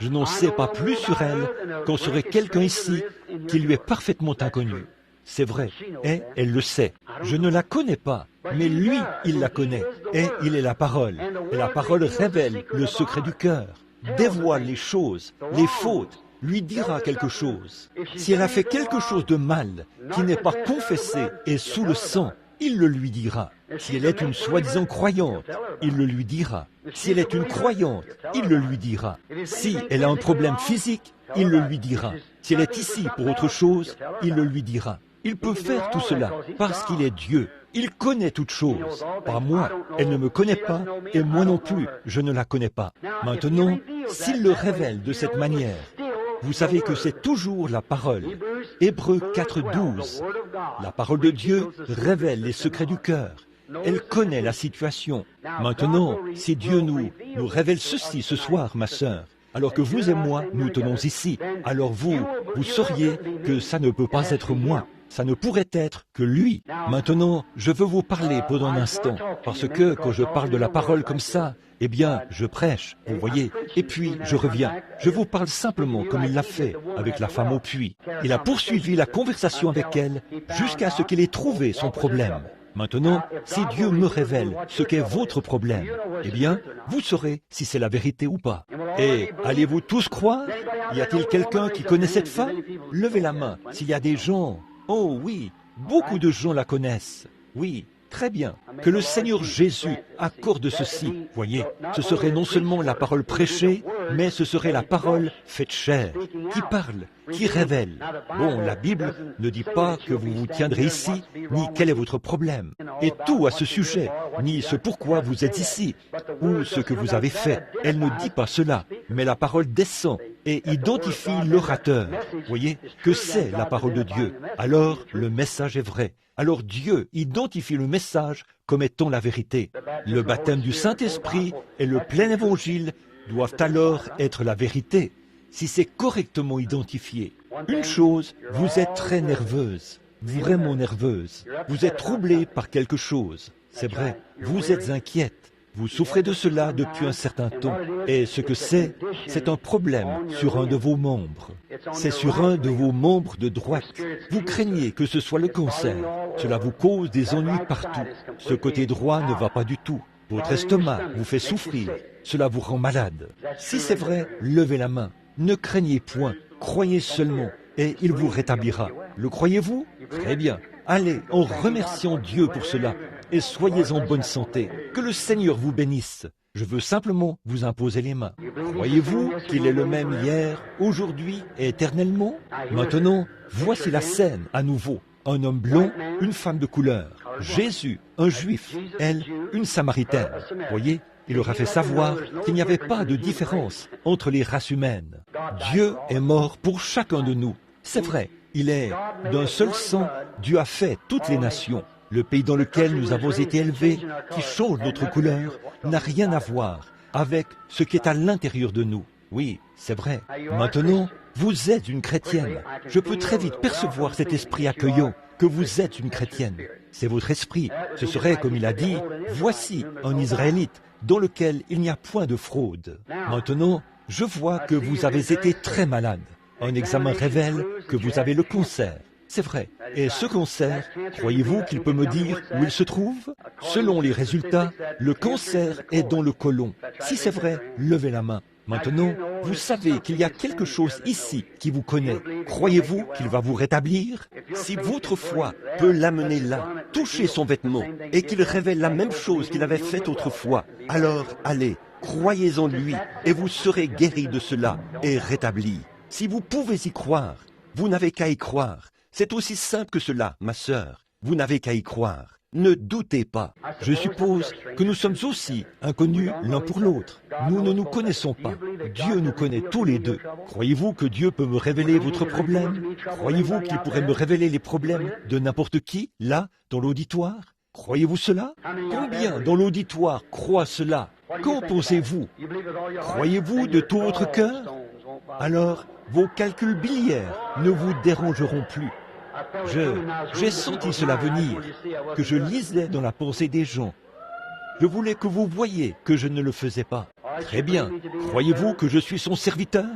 n'en sais pas plus sur elle qu'en serait quelqu'un ici qui lui est parfaitement inconnu. C'est vrai, et elle le sait. Je ne la connais pas, mais lui, il la connaît, et il est la parole. Et la parole révèle le secret du cœur, dévoile les choses, les fautes, lui dira quelque chose. Si elle a fait quelque chose de mal, qui n'est pas confessé et sous le sang, il le lui dira. Si elle est une soi-disant croyante, il le lui dira. Si elle est une croyante, il le lui dira. Si elle a un problème physique, il le lui dira. Si elle est ici pour autre chose, il le lui dira. Il peut faire tout cela parce qu'il est Dieu. Il connaît toutes choses. Pas moi, elle ne me connaît pas et moi non plus, je ne la connais pas. Maintenant, s'il le révèle de cette manière, vous savez que c'est toujours la parole. Hébreux 4:12. La parole de Dieu révèle les secrets du cœur. Elle connaît la situation. Maintenant, si Dieu nous révèle ceci ce soir, ma sœur, alors que vous et moi, nous tenons ici, alors vous sauriez que ça ne peut pas être moi. Ça ne pourrait être que lui. Maintenant, je veux vous parler pendant un instant, parce que quand je parle de la parole comme ça, eh bien, je prêche, vous voyez, et puis je reviens. Je vous parle simplement comme il l'a fait avec la femme au puits. Il a poursuivi la conversation avec elle jusqu'à ce qu'il ait trouvé son problème. Maintenant, si Dieu me révèle ce qu'est votre problème, eh bien, vous saurez si c'est la vérité ou pas. Et allez-vous tous croire? Y a-t-il quelqu'un qui connaît cette femme? Levez la main s'il y a des gens. Oh oui, beaucoup de gens la connaissent. Oui, très bien. Que le Seigneur Jésus accorde ceci. Voyez, ce serait non seulement la parole prêchée, mais ce serait la parole faite chair, qui parle, qui révèle. Bon, la Bible ne dit pas que vous vous tiendrez ici, ni quel est votre problème, et tout à ce sujet, ni ce pourquoi vous êtes ici, ou ce que vous avez fait. Elle ne dit pas cela, mais la parole descend et identifie l'orateur. Voyez, que c'est la parole de Dieu. Alors, le message est vrai. Alors Dieu identifie le message comme étant la vérité. Le baptême du Saint-Esprit et le plein évangile doivent alors être la vérité, si c'est correctement identifié. Une chose, vous êtes très nerveuse, vraiment nerveuse. Vous êtes troublée par quelque chose. C'est vrai, vous êtes inquiète. Vous souffrez de cela depuis un certain temps. Et ce que c'est un problème sur un de vos membres. C'est sur un de vos membres de droite. Vous craignez que ce soit le cancer. Cela vous cause des ennuis partout. Ce côté droit ne va pas du tout. Votre estomac vous fait souffrir. Cela vous rend malade. Si c'est vrai, levez la main. Ne craignez point. Croyez seulement. Et il vous rétablira. Le croyez-vous? Très bien. Allez, en remerciant Dieu pour cela. Et soyez en bonne santé. Que le Seigneur vous bénisse. Je veux simplement vous imposer les mains. Croyez-vous qu'il est le même hier, aujourd'hui et éternellement? Maintenant, voici la scène à nouveau. Un homme blond, une femme de couleur. Jésus, un juif. Elle, une samaritaine. Voyez, il leur a fait savoir qu'il n'y avait pas de différence entre les races humaines. Dieu est mort pour chacun de nous. C'est vrai, il est d'un seul sang. Dieu a fait toutes les nations. Le pays dans lequel nous avons été élevés, qui change notre couleur, n'a rien à voir avec ce qui est à l'intérieur de nous. Oui, c'est vrai. Maintenant, vous êtes une chrétienne. Je peux très vite percevoir cet esprit accueillant, que vous êtes une chrétienne. C'est votre esprit. Ce serait, comme il a dit, voici un Israélite dans lequel il n'y a point de fraude. Maintenant, je vois que vous avez été très malade. Un examen révèle que vous avez le cancer. C'est vrai. Et ce cancer, croyez-vous qu'il peut me dire où il se trouve? Selon les résultats, le cancer est dans le côlon. Si c'est vrai, levez la main. Maintenant, vous savez qu'il y a quelque chose ici qui vous connaît. Croyez-vous qu'il va vous rétablir? Si votre foi peut l'amener là, toucher son vêtement, et qu'il révèle la même chose qu'il avait faite autrefois, alors allez, croyez en lui, et vous serez guéri de cela et rétabli. Si vous pouvez y croire, vous n'avez qu'à y croire. C'est aussi simple que cela, ma sœur. Vous n'avez qu'à y croire. Ne doutez pas. Je suppose que nous sommes aussi inconnus l'un pour l'autre. Nous ne nous connaissons pas. Dieu nous connaît tous les deux. Croyez-vous que Dieu peut me révéler votre problème? Croyez-vous qu'il pourrait me révéler les problèmes de n'importe qui, là, dans l'auditoire? Croyez-vous cela? Combien dans l'auditoire croient cela? Qu'en pensez-vous? Croyez-vous de tout votre cœur? Alors, vos calculs biliaires ne vous dérangeront plus. J'ai senti cela venir, que je lisais dans la pensée des gens. Je voulais que vous voyiez que je ne le faisais pas. Très bien. Croyez-vous que je suis son serviteur?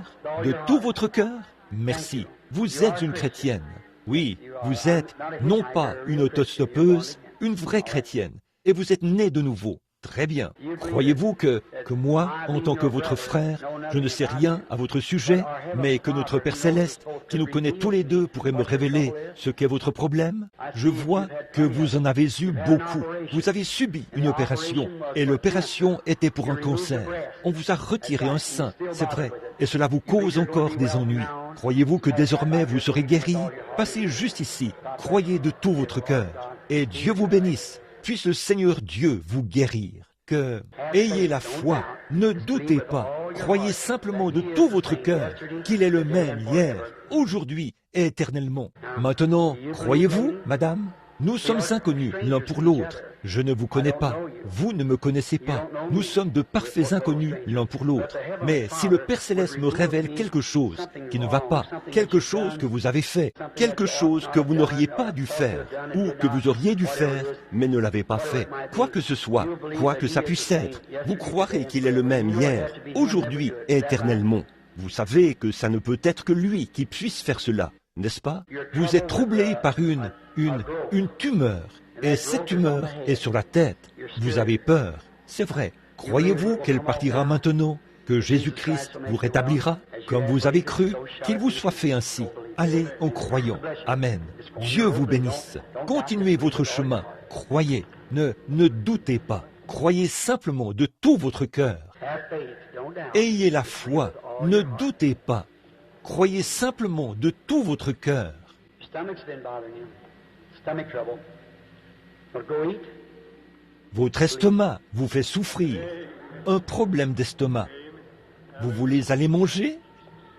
De tout votre cœur? Merci. Vous êtes une chrétienne. Oui, vous êtes non pas une autostoppeuse, une vraie chrétienne. Et vous êtes née de nouveau. Très bien. Croyez-vous que moi, en tant que votre frère, je ne sais rien à votre sujet, mais que notre Père Céleste, qui nous connaît tous les deux, pourrait me révéler ce qu'est votre problème? Je vois que vous en avez eu beaucoup. Vous avez subi une opération, et l'opération était pour un cancer. On vous a retiré un sein, c'est vrai, et cela vous cause encore des ennuis. Croyez-vous que désormais vous serez guéri? Passez juste ici, croyez de tout votre cœur, et Dieu vous bénisse. Puisse le Seigneur Dieu vous guérir. Que ayez la foi, ne doutez pas, croyez simplement de tout votre cœur qu'il est le même hier, aujourd'hui et éternellement. Maintenant, croyez-vous, madame? Nous sommes inconnus l'un pour l'autre. Je ne vous connais pas, vous ne me connaissez pas. Nous sommes de parfaits inconnus l'un pour l'autre. Mais si le Père Céleste me révèle quelque chose qui ne va pas, quelque chose que vous avez fait, quelque chose que vous n'auriez pas dû faire, ou que vous auriez dû faire, mais ne l'avez pas fait, quoi que ce soit, quoi que ça puisse être, vous croirez qu'il est le même hier, aujourd'hui et éternellement. Vous savez que ça ne peut être que lui qui puisse faire cela, n'est-ce pas? Vous êtes troublé par une tumeur. Et cette tumeur est sur la tête. Vous avez peur. C'est vrai. Croyez-vous qu'elle partira maintenant? Que Jésus-Christ vous rétablira? Comme vous avez cru, qu'il vous soit fait ainsi. Allez en croyant. Amen. Dieu vous bénisse. Continuez votre chemin. Croyez. Ne doutez pas. Croyez simplement de tout votre cœur. Ayez la foi. Ne doutez pas. Croyez simplement de tout votre cœur. Votre estomac vous fait souffrir. Un problème d'estomac. Vous voulez aller manger?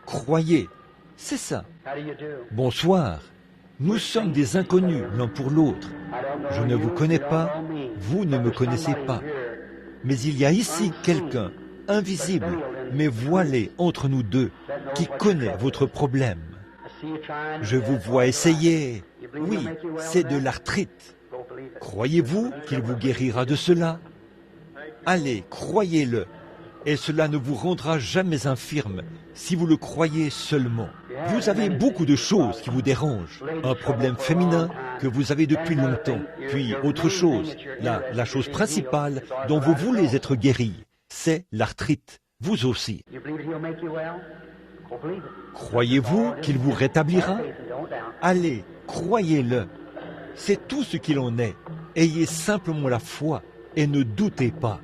Croyez. C'est ça. Bonsoir. Nous sommes des inconnus l'un pour l'autre. Je ne vous connais pas, vous ne me connaissez pas. Mais il y a ici quelqu'un, invisible, mais voilé entre nous deux, qui connaît votre problème. Je vous vois essayer. Oui, c'est de l'arthrite. Croyez-vous qu'il vous guérira de cela? Allez, croyez-le. Et cela ne vous rendra jamais infirme si vous le croyez seulement. Vous avez beaucoup de choses qui vous dérangent. Un problème féminin que vous avez depuis longtemps. Puis autre chose, la chose principale dont vous voulez être guéri, c'est l'arthrite. Vous aussi. Croyez-vous qu'il vous rétablira? Allez, croyez-le. C'est tout ce qu'il en est. Ayez simplement la foi et ne doutez pas.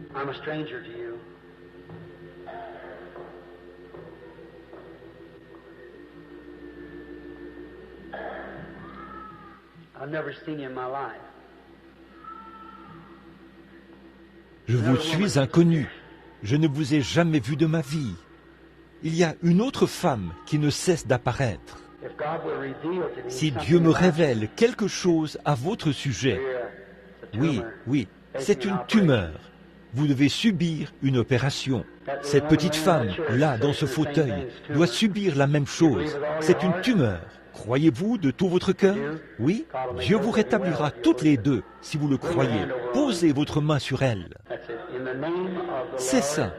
Je vous suis inconnu. Je ne vous ai jamais vu de ma vie. Il y a une autre femme qui ne cesse d'apparaître. Si Dieu me révèle quelque chose à votre sujet, oui, c'est une tumeur. Vous devez subir une opération. Cette petite femme, là, dans ce fauteuil, doit subir la même chose. C'est une tumeur. Croyez-vous de tout votre cœur? Oui, Dieu vous rétablira toutes les deux, si vous le croyez. Posez votre main sur elle. C'est ça.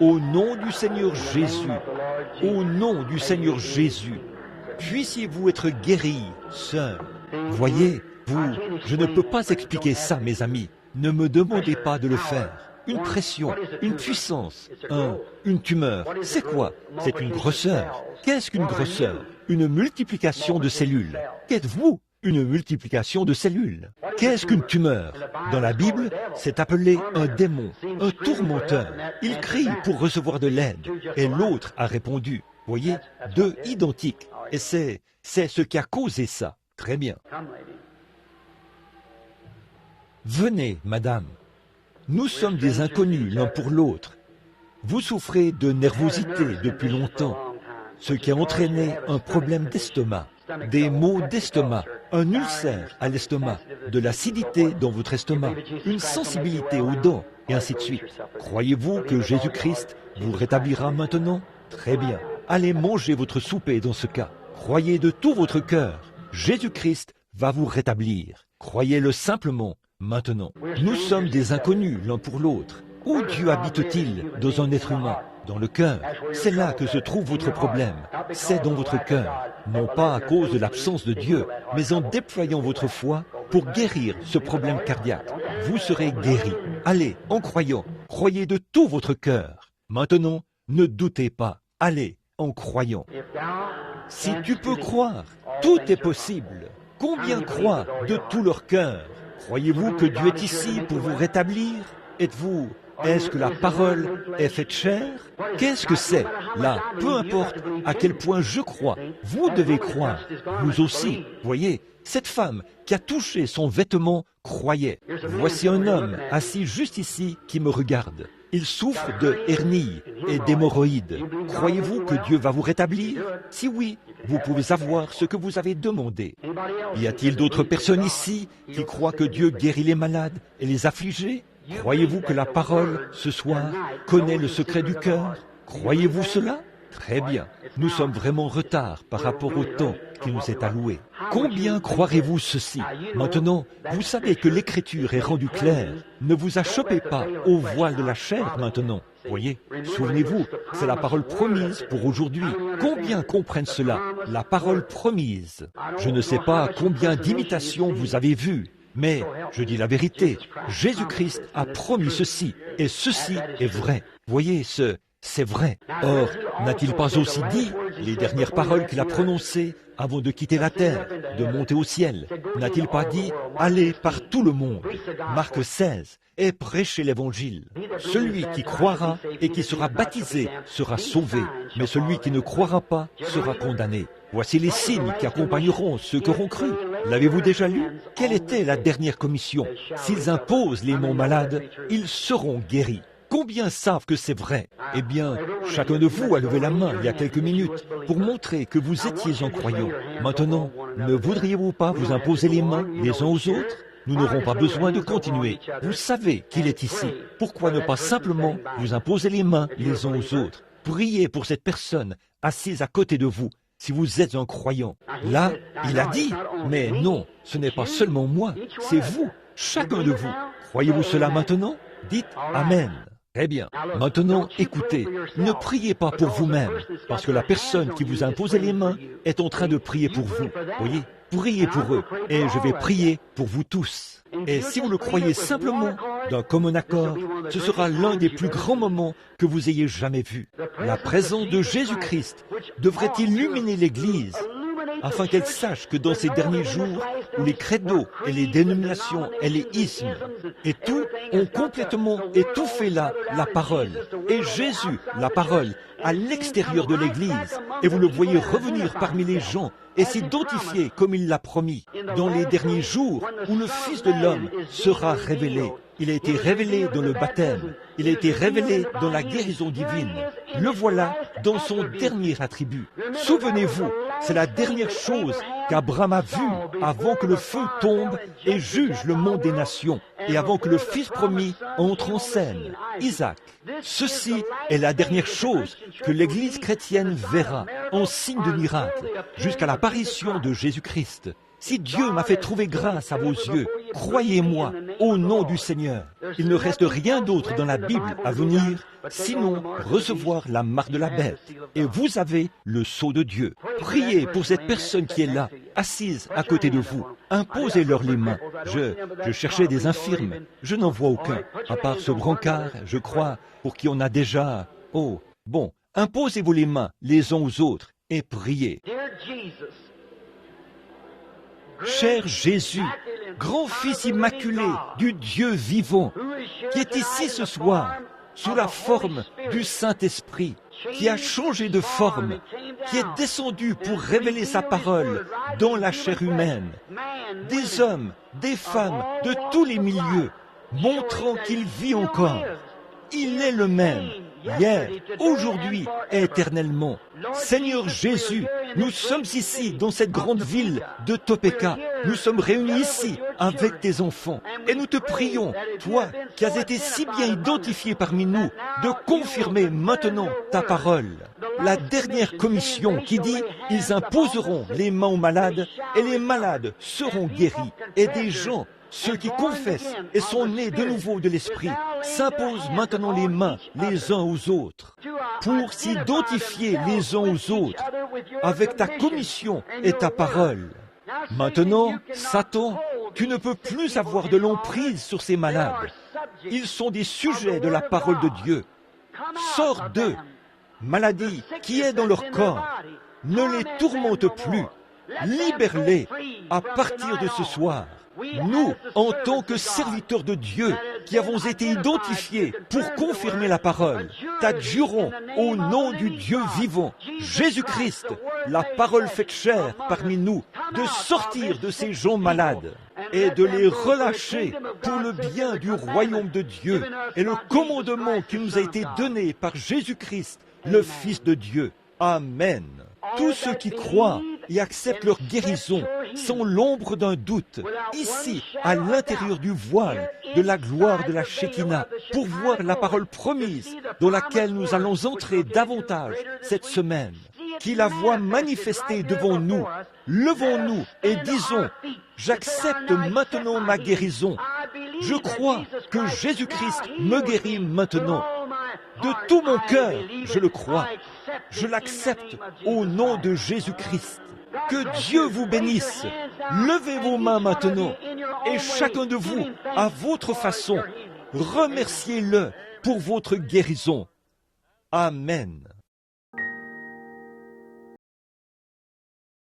Au nom du Seigneur Jésus. Au nom du Seigneur Jésus. Puissiez-vous être guéris, sœur. Voyez, je ne peux pas expliquer ça, mes amis. Ne me demandez pas de le faire. Une pression, une puissance, une tumeur. C'est quoi? C'est une grosseur. Qu'est-ce qu'une grosseur? Une multiplication de cellules. Qu'êtes-vous? Une multiplication de cellules. Qu'est-ce qu'une tumeur? Dans la Bible, c'est appelé un démon, un tourmenteur. Il crie pour recevoir de l'aide. Et l'autre a répondu. Voyez, deux identiques. Et c'est ce qui a causé ça. Très bien. Venez, madame. Nous sommes des inconnus l'un pour l'autre. Vous souffrez de nervosité depuis longtemps, ce qui a entraîné un problème d'estomac, des maux d'estomac, un ulcère à l'estomac, de l'acidité dans votre estomac, une sensibilité aux dents, et ainsi de suite. Croyez-vous que Jésus-Christ vous rétablira maintenant? Très bien. Allez manger votre souper dans ce cas. Croyez de tout votre cœur. Jésus-Christ va vous rétablir. Croyez-le simplement maintenant. Nous sommes des inconnus l'un pour l'autre. Où Dieu habite-t-il dans un être humain? Dans le cœur. C'est là que se trouve votre problème. C'est dans votre cœur. Non pas à cause de l'absence de Dieu, mais en déployant votre foi pour guérir ce problème cardiaque. Vous serez guéri. Allez, en croyant, croyez de tout votre cœur. Maintenant, ne doutez pas. Allez, en croyant. Si tu peux croire, tout est possible. Combien croient de tout leur cœur? Croyez-vous que Dieu est ici pour vous rétablir? Est-ce que la parole est faite chair? Qu'est-ce que c'est? Là, peu importe à quel point je crois, vous devez croire, vous aussi. Voyez, cette femme qui a touché son vêtement croyait. Voici un homme assis juste ici qui me regarde. Il souffre de hernie et d'hémorroïdes. Croyez-vous que Dieu va vous rétablir? Si oui, vous pouvez avoir ce que vous avez demandé. Y a-t-il d'autres personnes ici qui croient que Dieu guérit les malades et les affligés? Croyez-vous que la parole, ce soir, connaît le secret du cœur? Croyez-vous cela? Très bien. Nous sommes vraiment en retard par rapport au temps qui nous est alloué. Combien croirez-vous ceci? Maintenant, vous savez que l'Écriture est rendue claire. Ne vous achoppez pas au voile de la chair maintenant. Voyez, souvenez-vous, c'est la parole promise pour aujourd'hui. Combien comprennent cela? La parole promise. Je ne sais pas combien d'imitations vous avez vues. Mais, je dis la vérité, Jésus-Christ a promis ceci, et ceci est vrai. Voyez, c'est vrai. Or, n'a-t-il pas aussi dit les dernières paroles qu'il a prononcées avant de quitter la terre, de monter au ciel? N'a-t-il pas dit « Allez par tout le monde » Marc 16, et prêchez l'évangile. Celui qui croira et qui sera baptisé sera sauvé, mais celui qui ne croira pas sera condamné. Voici les signes qui accompagneront ceux qui auront cru. L'avez-vous déjà lu? Quelle était la dernière commission? S'ils imposent les mains malades, ils seront guéris. Combien savent que c'est vrai? Eh bien, chacun de vous a levé la main il y a quelques minutes pour montrer que vous étiez en croyant. Maintenant, ne voudriez-vous pas vous imposer les mains les uns aux autres? Nous n'aurons pas besoin de continuer. Vous savez qu'il est ici. Pourquoi ne pas simplement vous imposer les mains les uns aux autres? Priez pour cette personne assise à côté de vous, si vous êtes un croyant. Là, il a dit, mais non, ce n'est pas seulement moi, c'est vous, chacun de vous. Croyez-vous cela maintenant? Dites Amen. Très bien. Maintenant, écoutez, ne priez pas pour vous-même, parce que la personne qui vous a imposé les mains est en train de prier pour vous. Voyez, priez pour eux, et je vais prier pour vous tous. Et si vous le croyez simplement, d'un commun accord, ce sera l'un des plus grands moments que vous ayez jamais vus. La présence de Jésus-Christ devrait illuminer l'Église, afin qu'elle sache que dans ces derniers jours, où les credos et les dénominations et les ismes et tout ont complètement étouffé la parole, et Jésus, la parole, à l'extérieur de l'Église, et vous le voyez revenir parmi les gens et s'identifier comme il l'a promis, dans les derniers jours où le Fils de l'homme sera révélé. Il a été révélé dans le baptême, il a été révélé dans la guérison divine. Le voilà dans son dernier attribut. Souvenez-vous, c'est la dernière chose qu'Abraham a vue avant que le feu tombe et juge le monde des nations, et avant que le Fils promis entre en scène, Isaac. Ceci est la dernière chose que l'Église chrétienne verra en signe de miracle, jusqu'à l'apparition de Jésus-Christ. Si Dieu m'a fait trouver grâce à vos yeux, croyez-moi, au nom du Seigneur. Il ne reste rien d'autre dans la Bible à venir, sinon recevoir la marque de la bête. Et vous avez le sceau de Dieu. Priez pour cette personne qui est là, assise à côté de vous. Imposez-leur les mains. Je cherchais des infirmes. Je n'en vois aucun. À part ce brancard, je crois, pour qui on a déjà... Oh, bon, imposez-vous les mains les uns aux autres et priez. Cher Jésus, grand Fils immaculé du Dieu vivant, qui est ici ce soir, sous la forme du Saint-Esprit, qui a changé de forme, qui est descendu pour révéler sa parole dans la chair humaine. Des hommes, des femmes, de tous les milieux, montrant qu'il vit encore. Il est le même, hier, aujourd'hui et éternellement. Seigneur Jésus, nous sommes ici, dans cette grande ville de Topeka. Nous sommes réunis ici, avec tes enfants. Et nous te prions, toi, qui as été si bien identifié parmi nous, de confirmer maintenant ta parole. La dernière commission qui dit, ils imposeront les mains aux malades, et les malades seront guéris. Et des gens, ceux qui confessent et sont nés de nouveau de l'Esprit, s'imposent maintenant les mains les uns aux autres pour s'identifier les uns aux autres avec ta commission et ta parole. Maintenant, Satan, tu ne peux plus avoir de l'emprise sur ces malades. Ils sont des sujets de la parole de Dieu. Sors d'eux, maladie qui est dans leur corps. Ne les tourmente plus. Libère-les à partir de ce soir. Nous, en tant que serviteurs de Dieu, qui avons été identifiés pour confirmer la parole, t'adjurons au nom du Dieu vivant, Jésus-Christ, la parole faite chair parmi nous, de sortir de ces gens malades et de les relâcher pour le bien du royaume de Dieu et le commandement qui nous a été donné par Jésus-Christ, le Fils de Dieu. Amen. Tous ceux qui croient et acceptent leur guérison sans l'ombre d'un doute, ici, à l'intérieur du voile de la gloire de la Shekinah, pour voir la parole promise dans laquelle nous allons entrer davantage cette semaine, qui la voit manifestée devant nous. Levons-nous et disons, j'accepte maintenant ma guérison. Je crois que Jésus-Christ me guérit maintenant. De tout mon cœur, je le crois. Je l'accepte au nom de Jésus-Christ. Que Dieu vous bénisse. Levez vos mains maintenant et chacun de vous, à votre façon, remerciez-le pour votre guérison. Amen.